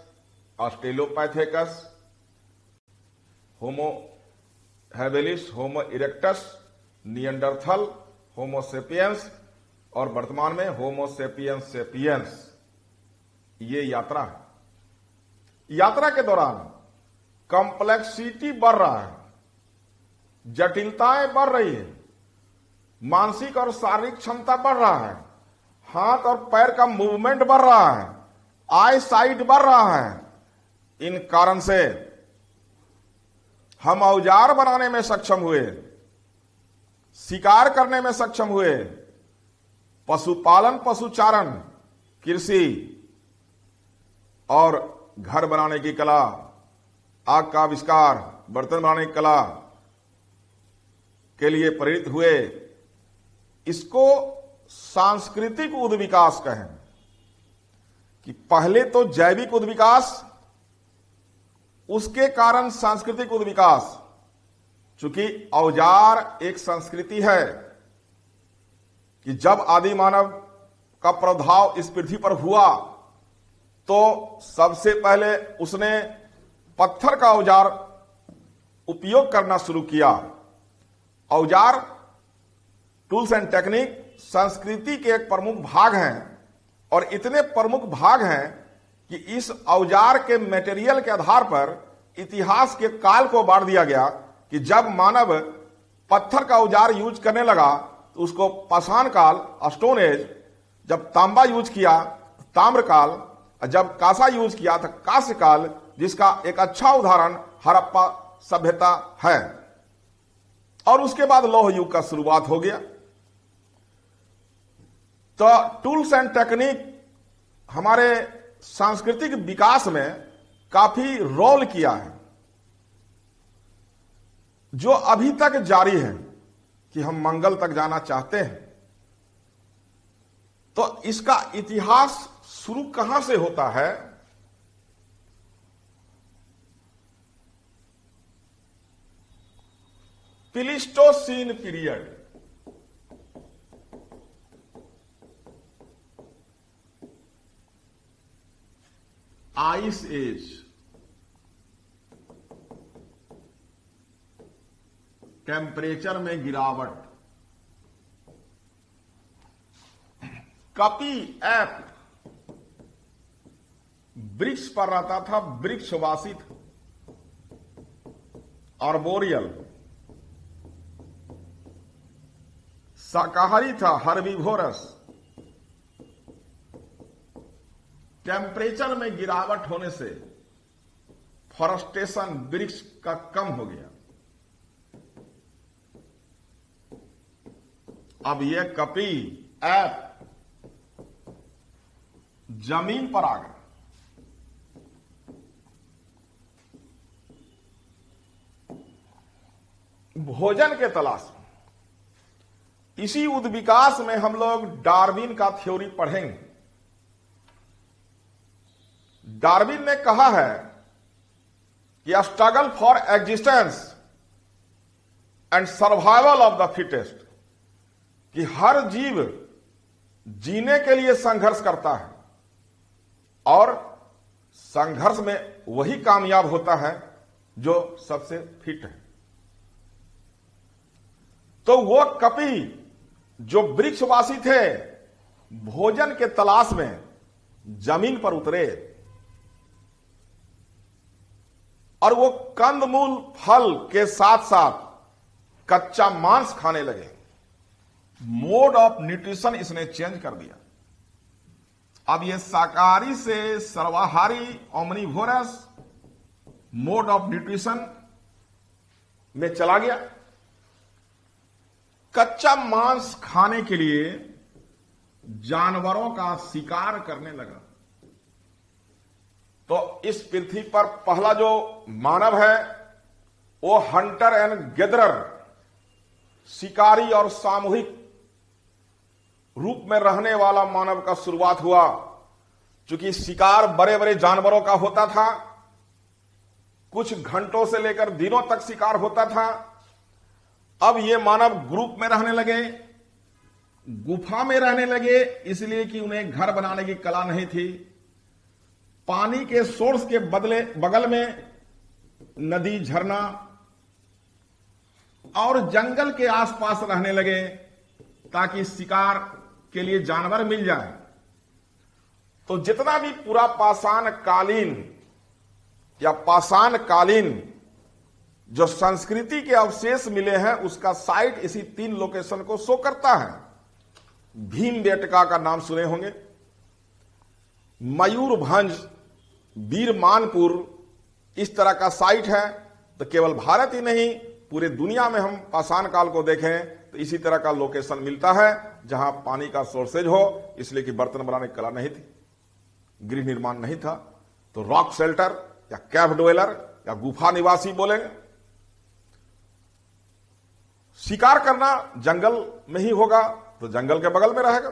ऑस्ट्रेलोपैथेकस, होमो हैबिलिस, होमो इरेक्टस, निएंडरथल, होमो सेपियंस और वर्तमान में होमो सेपियंस सेपियंस। ये यात्रा है। यात्रा के दौरान कॉम्प्लेक्सिटी बढ़ रहा है, जटिलताएं बढ़ रही है, मानसिक और शारीरिक क्षमता बढ़ रहा है, हाथ और पैर का मूवमेंट बढ़ रहा है, आई साइट बढ़ रहा है। इन कारण से हम औजार बनाने में सक्षम हुए, शिकार करने में सक्षम हुए, पशुपालन, पशुचारण, कृषि और घर बनाने की कला, आग का आविष्कार, बर्तन बनाने की कला के लिए प्रेरित हुए। इसको सांस्कृतिक उद्विकास कहें कि पहले तो जैविक उद्विकास, उसके कारण सांस्कृतिक उद्विकास। चूंकि औजार एक संस्कृति है कि जब आदि मानव का प्रभाव इस पृथ्वी पर हुआ तो सबसे पहले उसने पत्थर का औजार उपयोग करना शुरू किया। औजार, टूल्स एंड टेक्निक संस्कृति के एक प्रमुख भाग हैं और इतने प्रमुख भाग हैं कि इस औजार के मटेरियल के आधार पर इतिहास के काल को बांट दिया गया कि जब मानव पत्थर का औजार यूज करने लगा तो उसको पाषाण काल, स्टोन एज, जब तांबा यूज किया ताम्र काल, जब कांसा यूज किया था कांस्य काल, जिसका एक अच्छा उदाहरण हड़प्पा सभ्यता है। और उसके बाद लौह युग का शुरुआत हो गया। तो टूल्स एंड टेक्निक हमारे सांस्कृतिक विकास में काफी रोल किया है, जो अभी तक जारी है कि हम मंगल तक जाना चाहते हैं। तो इसका इतिहास शुरू कहां से होता है? Pleistocene period, ice age, temperature में गिरावट, कपी ऐप वृक्ष पर रहता था, वृक्षवासी था। आर्बोरियल शाकाहारी था, हर्बीवोरस। टेम्परेचर में गिरावट होने से फॉरेस्टेशन वृक्ष का कम हो गया। अब यह कपी ऐप जमीन पर आ गया। भोजन के तलाश में। इसी उद्विकास में हम लोग डार्विन का थ्योरी पढ़ेंगे। डार्विन ने कहा है कि struggle for existence and survival of the fittest, कि हर जीव जीने के लिए संघर्ष करता है और संघर्ष में वही कामयाब होता है जो सबसे फिट है। तो वो कपी जो वृक्षवासी थे, भोजन के तलाश में जमीन पर उतरे और वो कंदमूल फल के साथ साथ कच्चा मांस खाने लगे। मोड ऑफ न्यूट्रिशन इसने चेंज कर दिया। अब ये शाकाहारी से सर्वाहारी ओमनिवोरस मोड ऑफ न्यूट्रिशन में चला गया। कच्चा मांस खाने के लिए जानवरों का शिकार करने लगा। तो इस पृथ्वी पर पहला जो मानव है वो हंटर एंड गैदरर, शिकारी और सामूहिक रूप में रहने वाला मानव का शुरुआत हुआ। चूंकि शिकार बड़े बड़े जानवरों का होता था, कुछ घंटों से लेकर दिनों तक शिकार होता था। अब ये मानव ग्रुप में रहने लगे, गुफा में रहने लगे, इसलिए कि उन्हें घर बनाने की कला नहीं थी। पानी के सोर्स के बगल में नदी, झरना और जंगल के आसपास रहने लगे ताकि शिकार के लिए जानवर मिल जाए। तो जितना भी पूरा पाषाण कालीन या पाषाण कालीन जो संस्कृति के अवशेष मिले हैं, उसका साइट इसी 3 लोकेशन को शो करता है। भीमबेटका का नाम सुने होंगे, मयूरभंज, वीरमानपुर, इस तरह का साइट है। तो केवल भारत ही नहीं, पूरे दुनिया में हम पाषाण काल को देखें तो इसी तरह का लोकेशन मिलता है जहां पानी का सोर्सेज हो, इसलिए कि बर्तन बनाने की कला नहीं थी, गृह निर्माण नहीं था। तो रॉक शेल्टर या कैव डवेलर या गुफा निवासी बोलेंगे। शिकार करना जंगल में ही होगा तो जंगल के बगल में रहेगा।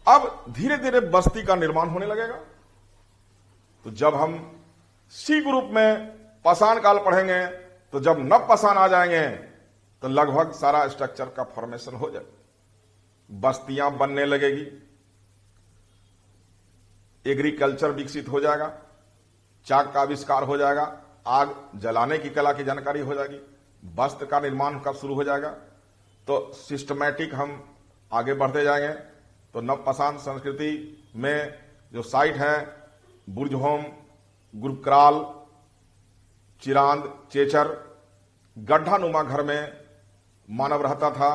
अब धीरे धीरे बस्ती का निर्माण होने लगेगा। तो जब हम सी ग्रुप में पाषाण काल पढ़ेंगे तो जब नव पाषाण आ जाएंगे तो लगभग सारा स्ट्रक्चर का फॉर्मेशन हो जाए, बस्तियां बनने लगेगी, एग्रीकल्चर विकसित हो जाएगा, चाक का आविष्कार हो जाएगा, आग जलाने की कला की जानकारी हो जाएगी, वस्त्र का निर्माण कब शुरू हो जाएगा। तो सिस्टमैटिक हम आगे बढ़ते जाएंगे। तो नव पाषाण संस्कृति में जो साइट है, बुर्जहोम, गुरुक्राल, चिरांद, चेचर, गड्ढानुमा घर में मानव रहता था।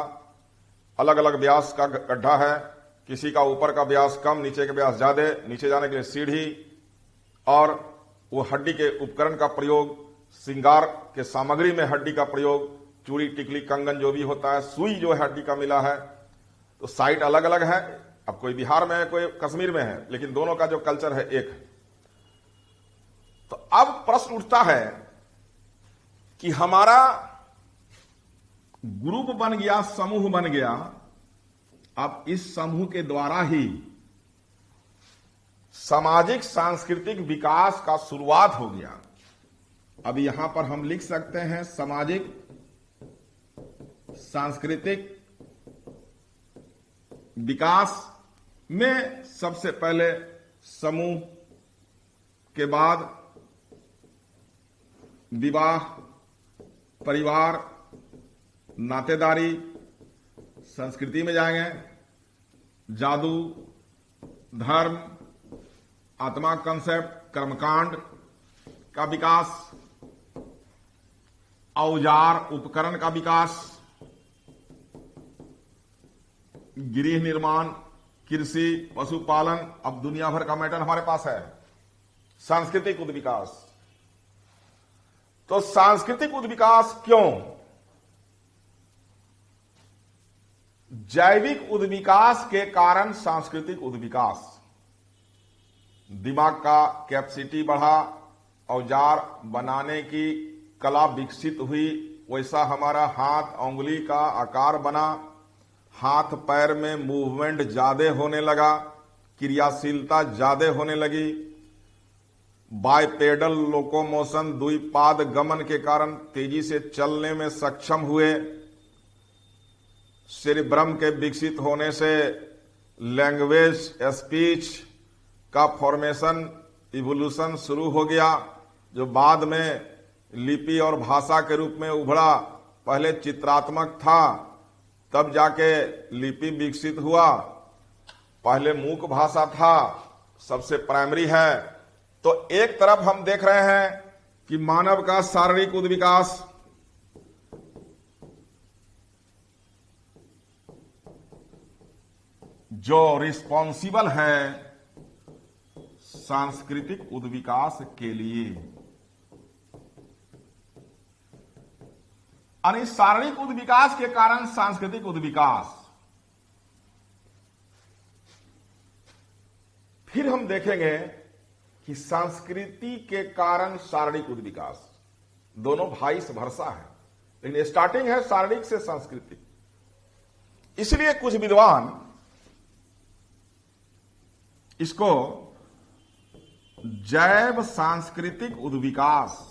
अलग अलग व्यास का गड्ढा है, किसी का ऊपर का व्यास कम, नीचे का व्यास ज्यादा, नीचे जाने के लिए सीढ़ी, और वो हड्डी के उपकरण का प्रयोग, श्रृंगार के सामग्री में हड्डी का प्रयोग, चूड़ी, टिकली, कंगन जो भी होता है, सुई जो है हड्डी का मिला है। तो साइट अलग अलग है। अब कोई बिहार में है, कोई कश्मीर में है, लेकिन दोनों का जो कल्चर है एक है। तो अब प्रश्न उठता है कि हमारा ग्रुप बन गया, समूह बन गया। अब इस समूह के द्वारा ही सामाजिक सांस्कृतिक विकास का शुरुआत हो गया। अब यहां पर हम लिख सकते हैं सामाजिक सांस्कृतिक विकास में सबसे पहले समूह के बाद विवाह, परिवार, नातेदारी, संस्कृति में जाएंगे, जादू, धर्म, आत्मा कंसेप्ट, कर्मकांड का विकास, औजार उपकरण का विकास, गृह निर्माण, कृषि, पशुपालन, अब दुनिया भर का मैटर हमारे पास है। सांस्कृतिक उद्विकास। तो सांस्कृतिक उद्विकास क्यों? जैविक उद्विकास के कारण सांस्कृतिक उद्विकास। दिमाग का कैपेसिटी बढ़ा, औजार बनाने की कला विकसित हुई, वैसा हमारा हाथ उंगली का आकार बना, हाथ पैर में मूवमेंट ज्यादा होने लगा, क्रियाशीलता ज्यादा होने लगी, बायपेडल लोकोमोशन, द्विपाद गमन के कारण तेजी से चलने में सक्षम हुए, सेरिब्रम के विकसित होने से लैंग्वेज, स्पीच का फॉर्मेशन, इवोल्यूशन शुरू हो गया, जो बाद में लिपि और भाषा के रूप में उभरा। पहले चित्रात्मक था, तब जाके लिपि विकसित हुआ। पहले मूक भाषा था, सबसे प्राइमरी है। तो एक तरफ हम देख रहे हैं कि मानव का शारीरिक उद्विकास, जो रिस्पॉन्सिबल है सांस्कृतिक उद्विकास के लिए, यानी शारीरिक उद्विकास के कारण सांस्कृतिक उद्विकास। फिर हम देखेंगे कि संस्कृति के कारण शारीरिक उद्विकास, दोनों वाइस वर्सा है, लेकिन स्टार्टिंग है शारीरिक से संस्कृति। इसलिए कुछ विद्वान इसको जैव सांस्कृतिक उद्विकास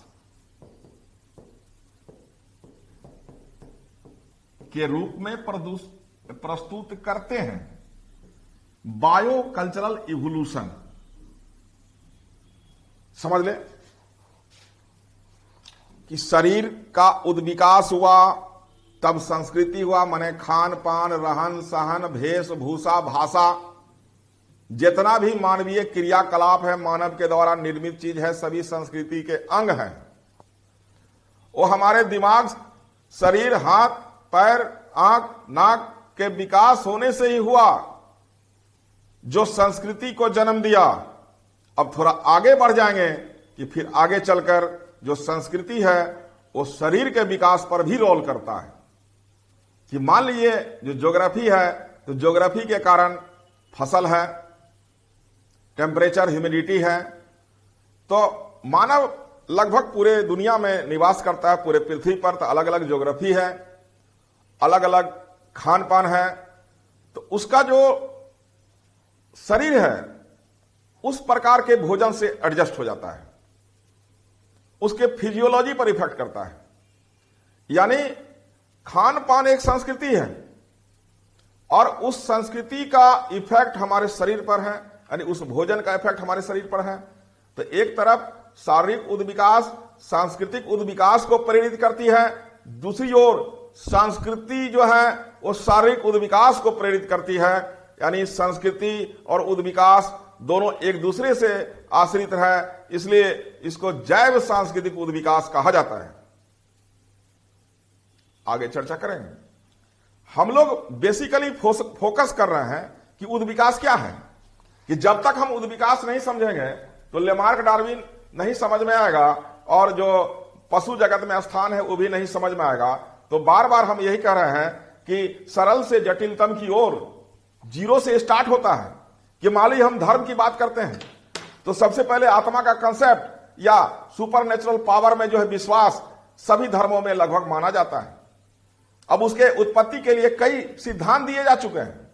के रूप में प्रस्तुत करते हैं। बायो कल्चरल इवोल्यूशन, समझ ले कि शरीर का उद्विकास हुआ तब संस्कृति हुआ, माने खान पान, रहन सहन, वेशभूषा, भाषा, जितना भी मानवीय क्रियाकलाप है, मानव के द्वारा निर्मित चीज है, सभी संस्कृति के अंग हैं। वो हमारे दिमाग, शरीर, हाथ, पैर, आंख, नाक के विकास होने से ही हुआ, जो संस्कृति को जन्म दिया। अब थोड़ा आगे बढ़ जाएंगे कि फिर आगे चलकर जो संस्कृति है वो शरीर के विकास पर भी रोल करता है। कि मान लीजिए जो ज्योग्राफी है, तो ज्योग्राफी के कारण फसल है, टेम्परेचर, ह्यूमिडिटी है। तो मानव लगभग पूरे दुनिया में निवास करता है, पूरे पृथ्वी पर, तो अलग अलग ज्योग्राफी है, अलग अलग खान पान है। तो उसका जो शरीर है उस प्रकार के भोजन से एडजस्ट हो जाता है, उसके फिजियोलॉजी पर इफेक्ट करता है। यानी खान पान एक संस्कृति है और उस संस्कृति का इफेक्ट हमारे शरीर पर है, यानी उस भोजन का इफेक्ट हमारे शरीर पर है। तो एक तरफ शारीरिक उद्विकास सांस्कृतिक उद्विकास को प्रेरित करती है, दूसरी ओर संस्कृति जो है वो शारीरिक उद्विकास को प्रेरित करती है। यानी संस्कृति और उद्विकास दोनों एक दूसरे से आश्रित है, इसलिए इसको जैव सांस्कृतिक उद्विकास कहा जाता है। आगे चर्चा करेंगे। हम लोग बेसिकली फोकस कर रहे हैं कि उद्विकास क्या है, कि जब तक हम उद्विकास नहीं समझेंगे तो लेमार्क, डार्विन नहीं समझ में आएगा, और जो पशु जगत में स्थान है वो भी नहीं समझ में आएगा। तो बार बार हम यही कह रहे हैं कि सरल से जटिलतम की ओर जीरो से स्टार्ट होता है। कि मान लीजिए हम धर्म की बात करते हैं तो सबसे पहले आत्मा का कंसेप्ट या सुपर नेचुरल पावर में जो है विश्वास सभी धर्मों में लगभग माना जाता है। अब उसके उत्पत्ति के लिए कई सिद्धांत दिए जा चुके हैं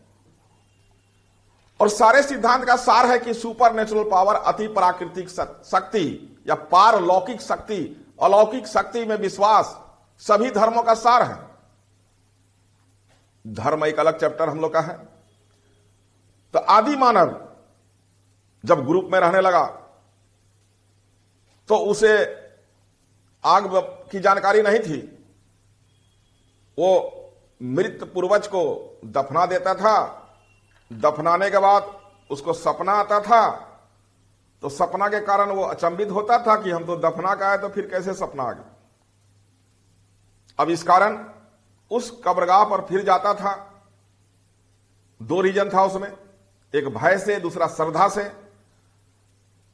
और सारे सिद्धांत का सार है कि सुपर नेचुरल पावर, अति प्राकृतिक शक्ति या पारलौकिक शक्ति, अलौकिक शक्ति में विश्वास सभी धर्मों का सार है। धर्म एक अलग चैप्टर हम लोग का है। तो आदि मानव जब ग्रुप में रहने लगा तो उसे आग की जानकारी नहीं थी। वो मृत पूर्वज को दफना देता था, दफनाने के बाद उसको सपना आता था, तो सपना के कारण वो अचंभित होता था कि हम तो दफना का है तो फिर कैसे सपना आ गया। अब इस कारण उस कब्रगाह पर फिर जाता था। दो रीजन था उसमें, एक भय से, दूसरा श्रद्धा से।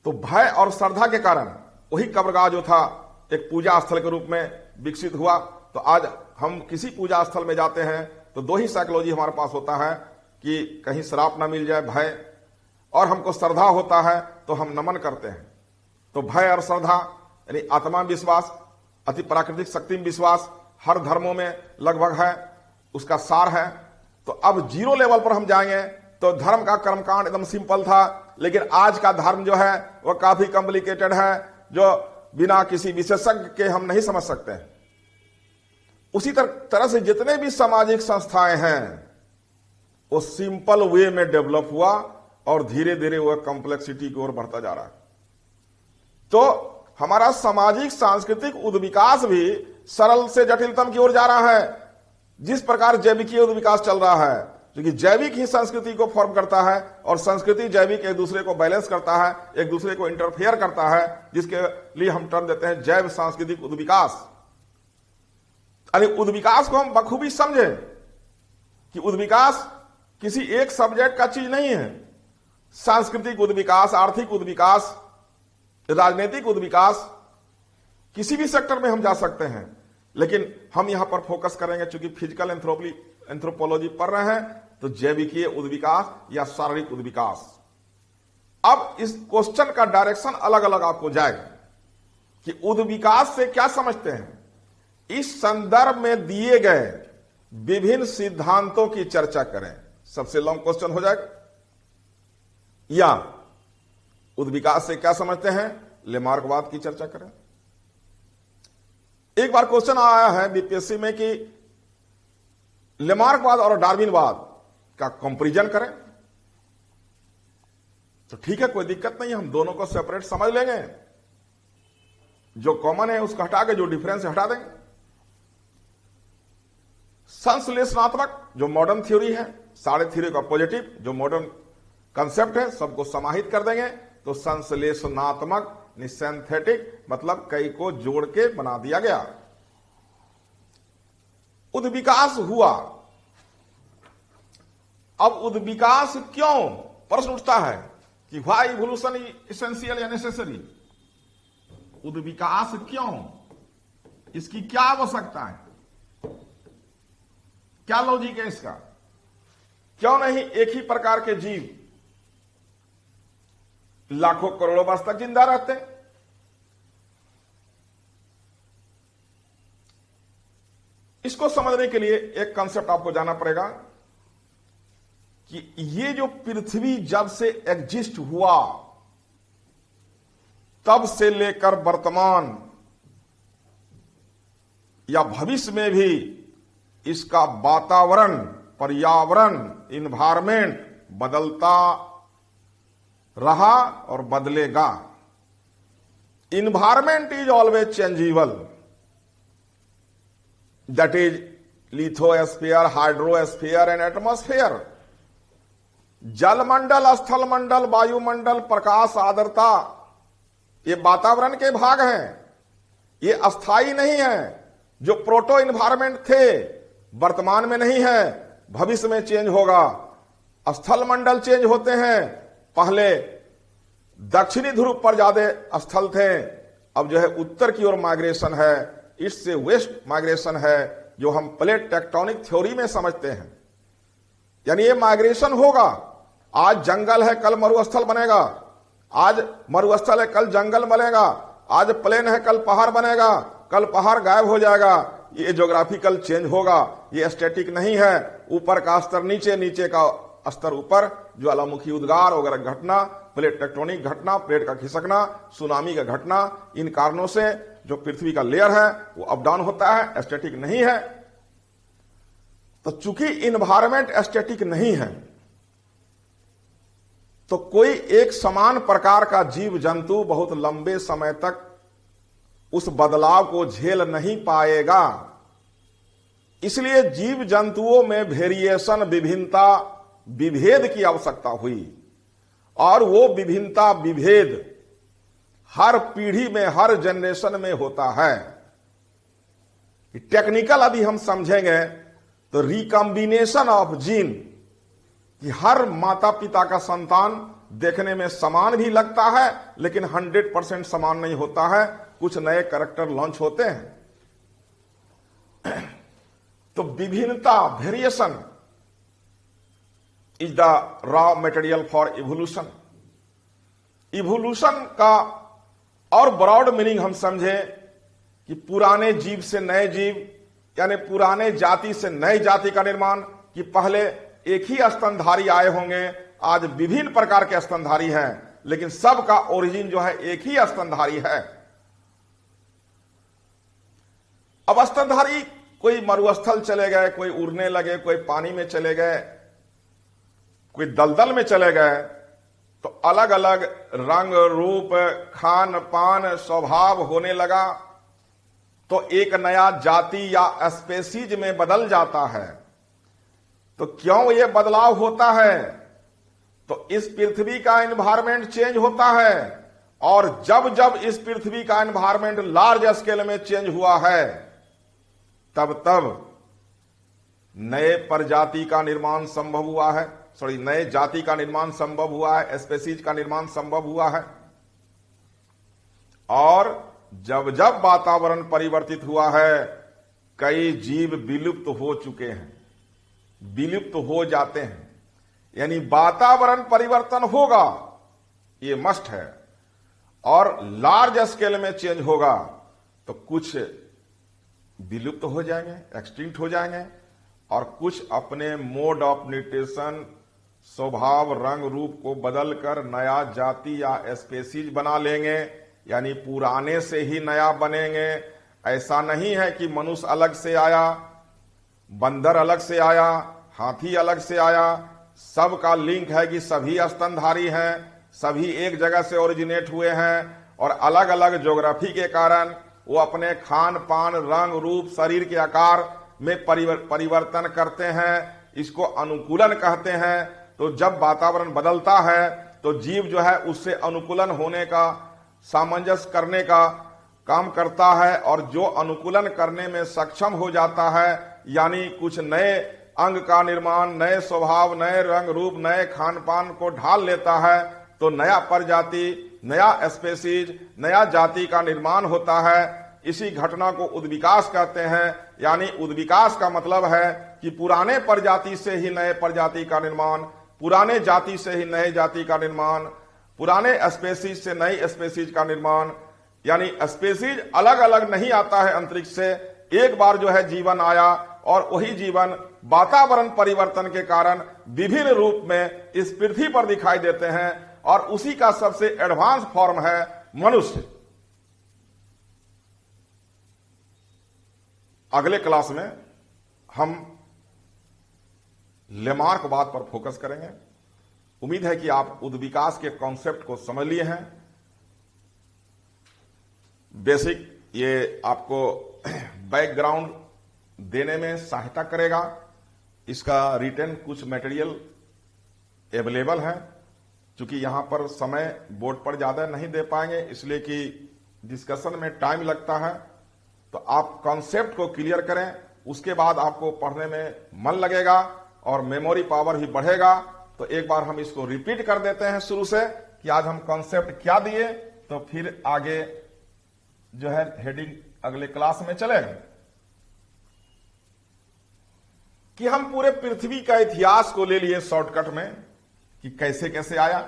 तो भय और श्रद्धा के कारण वही कब्रगाह जो था एक पूजा स्थल के रूप में विकसित हुआ। तो आज हम किसी पूजा स्थल में जाते हैं तो दो ही साइकोलॉजी हमारे पास होता है कि कहीं श्राप ना मिल जाए, भय, और हमको श्रद्धा होता है तो हम नमन करते हैं। तो भय और श्रद्धा यानी आत्मा विश्वास, अति प्राकृतिक शक्ति में विश्वास हर धर्मों में लगभग है, उसका सार है। तो अब जीरो लेवल पर हम जाएंगे तो धर्म का कर्मकांड एकदम सिंपल था, लेकिन आज का धर्म जो है वह काफी कॉम्प्लिकेटेड है, जो बिना किसी विशेषज्ञ के हम नहीं समझ सकते हैं। उसी तरह से जितने भी सामाजिक संस्थाएं हैं वो सिंपल वे में डेवलप हुआ और धीरे धीरे वह कॉम्प्लेक्सिटी की ओर बढ़ता जा रहा है। तो हमारा सामाजिक सांस्कृतिक उद्विकास भी सरल से जटिलतम की ओर जा रहा है। जिस प्रकार जैविकीय उद्विकास चल रहा है, क्योंकि जैविक ही संस्कृति को फॉर्म करता है और संस्कृति जैविक एक दूसरे को बैलेंस करता है, एक दूसरे को इंटरफेयर करता है, जिसके लिए हम टर्म देते हैं जैव सांस्कृतिक उद्विकास। यानी उद्विकास को हम बखूबी समझें कि उद्विकास किसी एक सब्जेक्ट का चीज नहीं है। सांस्कृतिक उद्विकास, आर्थिक उद्विकास, राजनीतिक उद्विकास, किसी भी सेक्टर में हम जा सकते हैं, लेकिन हम यहां पर फोकस करेंगे चूंकि फिजिकल एंथ्रोपोलॉजी पढ़ रहे हैं, तो जैविकीय उद्विकास या शारीरिक उद्विकास। अब इस क्वेश्चन का डायरेक्शन अलग अलग आपको जाएगा कि उद्विकास से क्या समझते हैं। इस संदर्भ में दिए गए विभिन्न सिद्धांतों की चर्चा करें, सबसे लॉन्ग क्वेश्चन हो जाएगा। या उद्विकास से क्या समझते हैं, लेमार्कवाद की चर्चा करें। एक बार क्वेश्चन आया है बीपीएससी में कि लेमार्कवाद और डार्विनवाद का कंपैरिजन करें, तो ठीक है, कोई दिक्कत नहीं, हम दोनों को सेपरेट समझ लेंगे। जो कॉमन है उसको हटा के जो डिफरेंस है हटा देंगे। संश्लेषणात्मक जो मॉडर्न थ्योरी है, सारे थ्योरी का पॉजिटिव जो मॉडर्न कंसेप्ट है, सबको समाहित कर देंगे। तो संश्लेषणात्मक सिंथेटिक मतलब कई को जोड़ के बना दिया गया। उद्विकास हुआ। अब उद्विकास क्यों, प्रश्न उठता है कि व्हाई इवोल्यूशन एसेंशियल या नेसेसरी। उद्विकास क्यों, इसकी क्या आवश्यकता है, क्या लॉजिक है इसका। क्यों नहीं एक ही प्रकार के जीव लाखों करोड़ों वर्ष तक जिंदा रहते हैं। इसको समझने के लिए एक कंसेप्ट आपको जाना पड़ेगा कि ये जो पृथ्वी जब से एग्जिस्ट हुआ तब से लेकर वर्तमान या भविष्य में भी इसका वातावरण, पर्यावरण, इन्वायरमेंट बदलता रहा और बदलेगा। Environment is always changeable, that is lithosphere, hydrosphere and atmosphere. जलमंडल, स्थल मंडल, वायुमंडल, प्रकाश, आर्द्रता, ये वातावरण के भाग हैं, ये अस्थाई नहीं है। जो प्रोटो इन्वायरमेंट थे वर्तमान में नहीं है, भविष्य में चेंज होगा। स्थल मंडल चेंज होते हैं, पहले दक्षिणी ध्रुव पर ज्यादा स्थल थे, अब जो है उत्तर की ओर माइग्रेशन है, ईस्ट से वेस्ट माइग्रेशन है, जो हम प्लेट टेक्टोनिक थ्योरी में समझते हैं। यानी ये माइग्रेशन होगा। आज जंगल है, कल मरुस्थल बनेगा। आज मरुस्थल है, कल जंगल बनेगा। आज प्लेन है, कल पहाड़ बनेगा, कल पहाड़ गायब हो जाएगा। ये ज्योग्राफिकल चेंज होगा, ये स्टैटिक नहीं है। ऊपर का स्तर नीचे, नीचे का स्तर ऊपर, ज्वालामुखी उद्गार वगैरह घटना, प्लेट टेक्टोनिक घटना, प्लेट का खिसकना, सुनामी का घटना, इन कारणों से जो पृथ्वी का लेयर है वो अप डाउन होता है, स्टैटिक नहीं है। तो चूंकि इन्वायरमेंट स्टैटिक नहीं है, तो कोई एक समान प्रकार का जीव जंतु बहुत लंबे समय तक उस बदलाव को झेल नहीं पाएगा। इसलिए जीव जंतुओं में वेरिएशन, विभिन्नता, विभेद की आवश्यकता हुई, और वो विभिन्नता, विभेद हर पीढ़ी में, हर जनरेशन में होता है। टेक्निकल यदि हम समझेंगे तो रिकॉम्बिनेशन ऑफ जीन, कि हर माता पिता का संतान देखने में समान भी लगता है लेकिन 100% समान नहीं होता है, कुछ नए कैरेक्टर लॉन्च होते हैं। तो विभिन्नता, variation is the raw material for evolution. Evolution का और ब्रॉड मीनिंग हम समझे कि पुराने जीव से नए जीव, यानी पुराने जाति से नई जाति का निर्माण, कि पहले एक ही स्तनधारी आए होंगे, आज विभिन्न प्रकार के स्तनधारी हैं, लेकिन सबका ओरिजिन जो है एक ही स्तनधारी है। अब स्तनधारी कोई मरुस्थल चले गए, कोई उड़ने लगे, कोई पानी में चले गए, कोई दलदल में चले गए, तो अलग अलग रंग, रूप, खान पान, स्वभाव होने लगा, तो एक नया जाति या स्पेसीज में बदल जाता है। तो क्यों ये बदलाव होता है? तो इस पृथ्वी का एनवायरमेंट चेंज होता है, और जब जब इस पृथ्वी का एनवायरमेंट लार्ज स्केल में चेंज हुआ है, तब तब नए प्रजाति का निर्माण संभव हुआ है, नए जाति का निर्माण संभव हुआ है, स्पेसीज का निर्माण संभव हुआ है। और जब जब वातावरण परिवर्तित हुआ है, कई जीव विलुप्त हो चुके हैं, विलुप्त हो जाते हैं। यानी वातावरण परिवर्तन होगा, ये मस्ट है, और लार्ज स्केल में चेंज होगा, तो कुछ विलुप्त हो जाएंगे, एक्सटिंक्ट हो जाएंगे, और कुछ अपने मोड ऑफ न्यूट्रिशन, स्वभाव, रंग, रूप को बदलकर नया जाति या स्पेसीज बना लेंगे, यानी पुराने से ही नया बनेंगे। ऐसा नहीं है कि मनुष्य अलग से आया, बंदर अलग से आया, हाथी अलग से आया, सबका लिंक है कि सभी स्तनधारी हैं, सभी एक जगह से ओरिजिनेट हुए हैं, और अलग अलग ज्योग्राफी के कारण वो अपने खान पान, रंग, रूप, शरीर के आकार में परिवर्तन करते हैं। इसको अनुकूलन कहते हैं। तो जब वातावरण बदलता है तो जीव जो है उससे अनुकूलन होने का, सामंजस्य करने का काम करता है, और जो अनुकूलन करने में सक्षम हो जाता है, यानी कुछ नए अंग का निर्माण, नए स्वभाव, नए रंग रूप, नए खान पान को ढाल लेता है, तो नया प्रजाति, नया स्पेसीज, नया जाति का निर्माण होता है। इसी घटना को उद्विकास कहते हैं। यानी उद्विकास का मतलब है कि पुराने प्रजाति से ही नए प्रजाति का निर्माण, पुराने जाति से ही नए जाति का निर्माण, पुराने स्पेसीज से नई स्पेसीज का निर्माण। यानी स्पेसीज अलग अलग नहीं आता है अंतरिक्ष से, एक बार जो है जीवन आया, और वही जीवन वातावरण परिवर्तन के कारण विभिन्न रूप में इस पृथ्वी पर दिखाई देते हैं, और उसी का सबसे एडवांस फॉर्म है मनुष्य। अगले क्लास में हम लेमार्क बात पर फोकस करेंगे। उम्मीद है कि आप उद्विकास के कॉन्सेप्ट को समझ लिए हैं। बेसिक ये आपको बैकग्राउंड देने में सहायता करेगा। इसका रिटर्न कुछ मटेरियल अवेलेबल है। चूंकि यहां पर समय बोर्ड पर ज्यादा नहीं दे पाएंगे, इसलिए कि डिस्कशन में टाइम लगता है, तो आप कॉन्सेप्ट को क्लियर करें, उसके बाद आपको पढ़ने में मन लगेगा और मेमोरी पावर भी बढ़ेगा। तो एक बार हम इसको रिपीट कर देते हैं शुरू से कि आज हम कॉन्सेप्ट क्या दिए, तो फिर आगे जो है हेडिंग अगले क्लास में चलेगा। कि हम पूरे पृथ्वी का इतिहास को ले लिए शॉर्टकट में कि कैसे कैसे आया।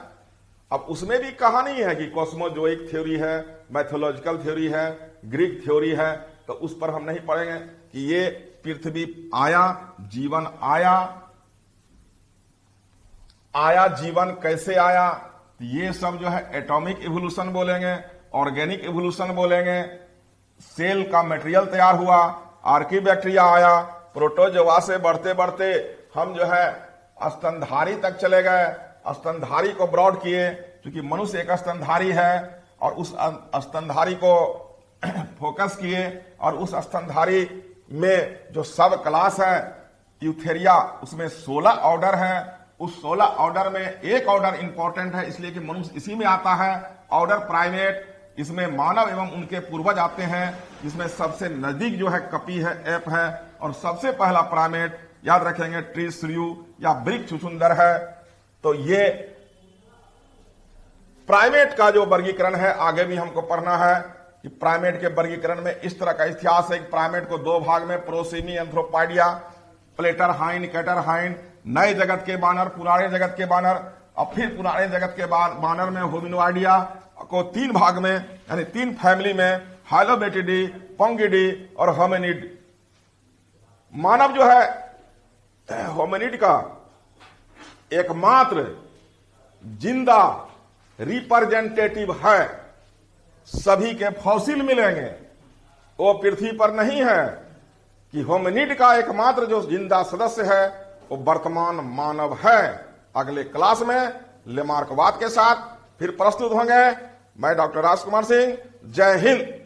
अब उसमें भी कहानी है कि कॉस्मोजोइक थ्योरी है, मैथोलॉजिकल थ्योरी है, ग्रीक थ्योरी है, तो उस पर हम नहीं पढ़ेंगे कि ये पृथ्वी आया, जीवन आया जीवन कैसे आया। तो ये सब जो है एटॉमिक इवोल्यूशन बोलेंगे, ऑर्गेनिक इवोल्यूशन बोलेंगे, सेल का मटेरियल तैयार हुआ, आर्कीबैक्टीरिया आया, प्रोटोजोआ से बढ़ते बढ़ते हम जो है स्तनधारी तक चले गए, स्तनधारी को ब्रॉड किए, क्योंकि मनुष्य एक स्तनधारी है, और उस स्तनधारी को फोकस किए, और उस स्तनधारी में जो सब क्लास है यूथेरिया, उसमें 16 ऑर्डर है। उस 16 ऑर्डर में एक ऑर्डर इंपॉर्टेंट है, इसलिए कि मनुष्य इसी में आता है, ऑर्डर प्राइमेट। इसमें मानव एवं उनके पूर्वज आते हैं, जिसमें सबसे नजदीक जो है कपी है, एप है, और सबसे पहला प्राइमेट याद रखेंगे ट्री श्रियु या वृक्ष छुछुंदर है। तो ये प्राइमेट का जो वर्गीकरण है, आगे भी हमको पढ़ना है कि प्राइमेट के वर्गीकरण में इस तरह का इतिहास है कि प्राइमेट को 2 भाग में, प्रोसिनी एंथ्रोपाइडिया, प्लेटर हाइन, कैटर हाइन, नए जगत के बानर, पुराने जगत के बानर, और फिर पुराने जगत के बानर में होमिनोइडिया को 3 भाग में, यानी 3 फैमिली में, हाइलोबेटिडी, पोंगिडी और होमिनिड। मानव जो है होमिनिड का एकमात्र जिंदा रिप्रेजेंटेटिव है। सभी के फॉसिल मिलेंगे, वो पृथ्वी पर नहीं है कि होमिनिड का एकमात्र जो जिंदा सदस्य है वो वर्तमान मानव है। अगले क्लास में लेमार्कवाद के साथ फिर प्रस्तुत होंगे। मैं डॉक्टर राजकुमार सिंह, जय हिंद।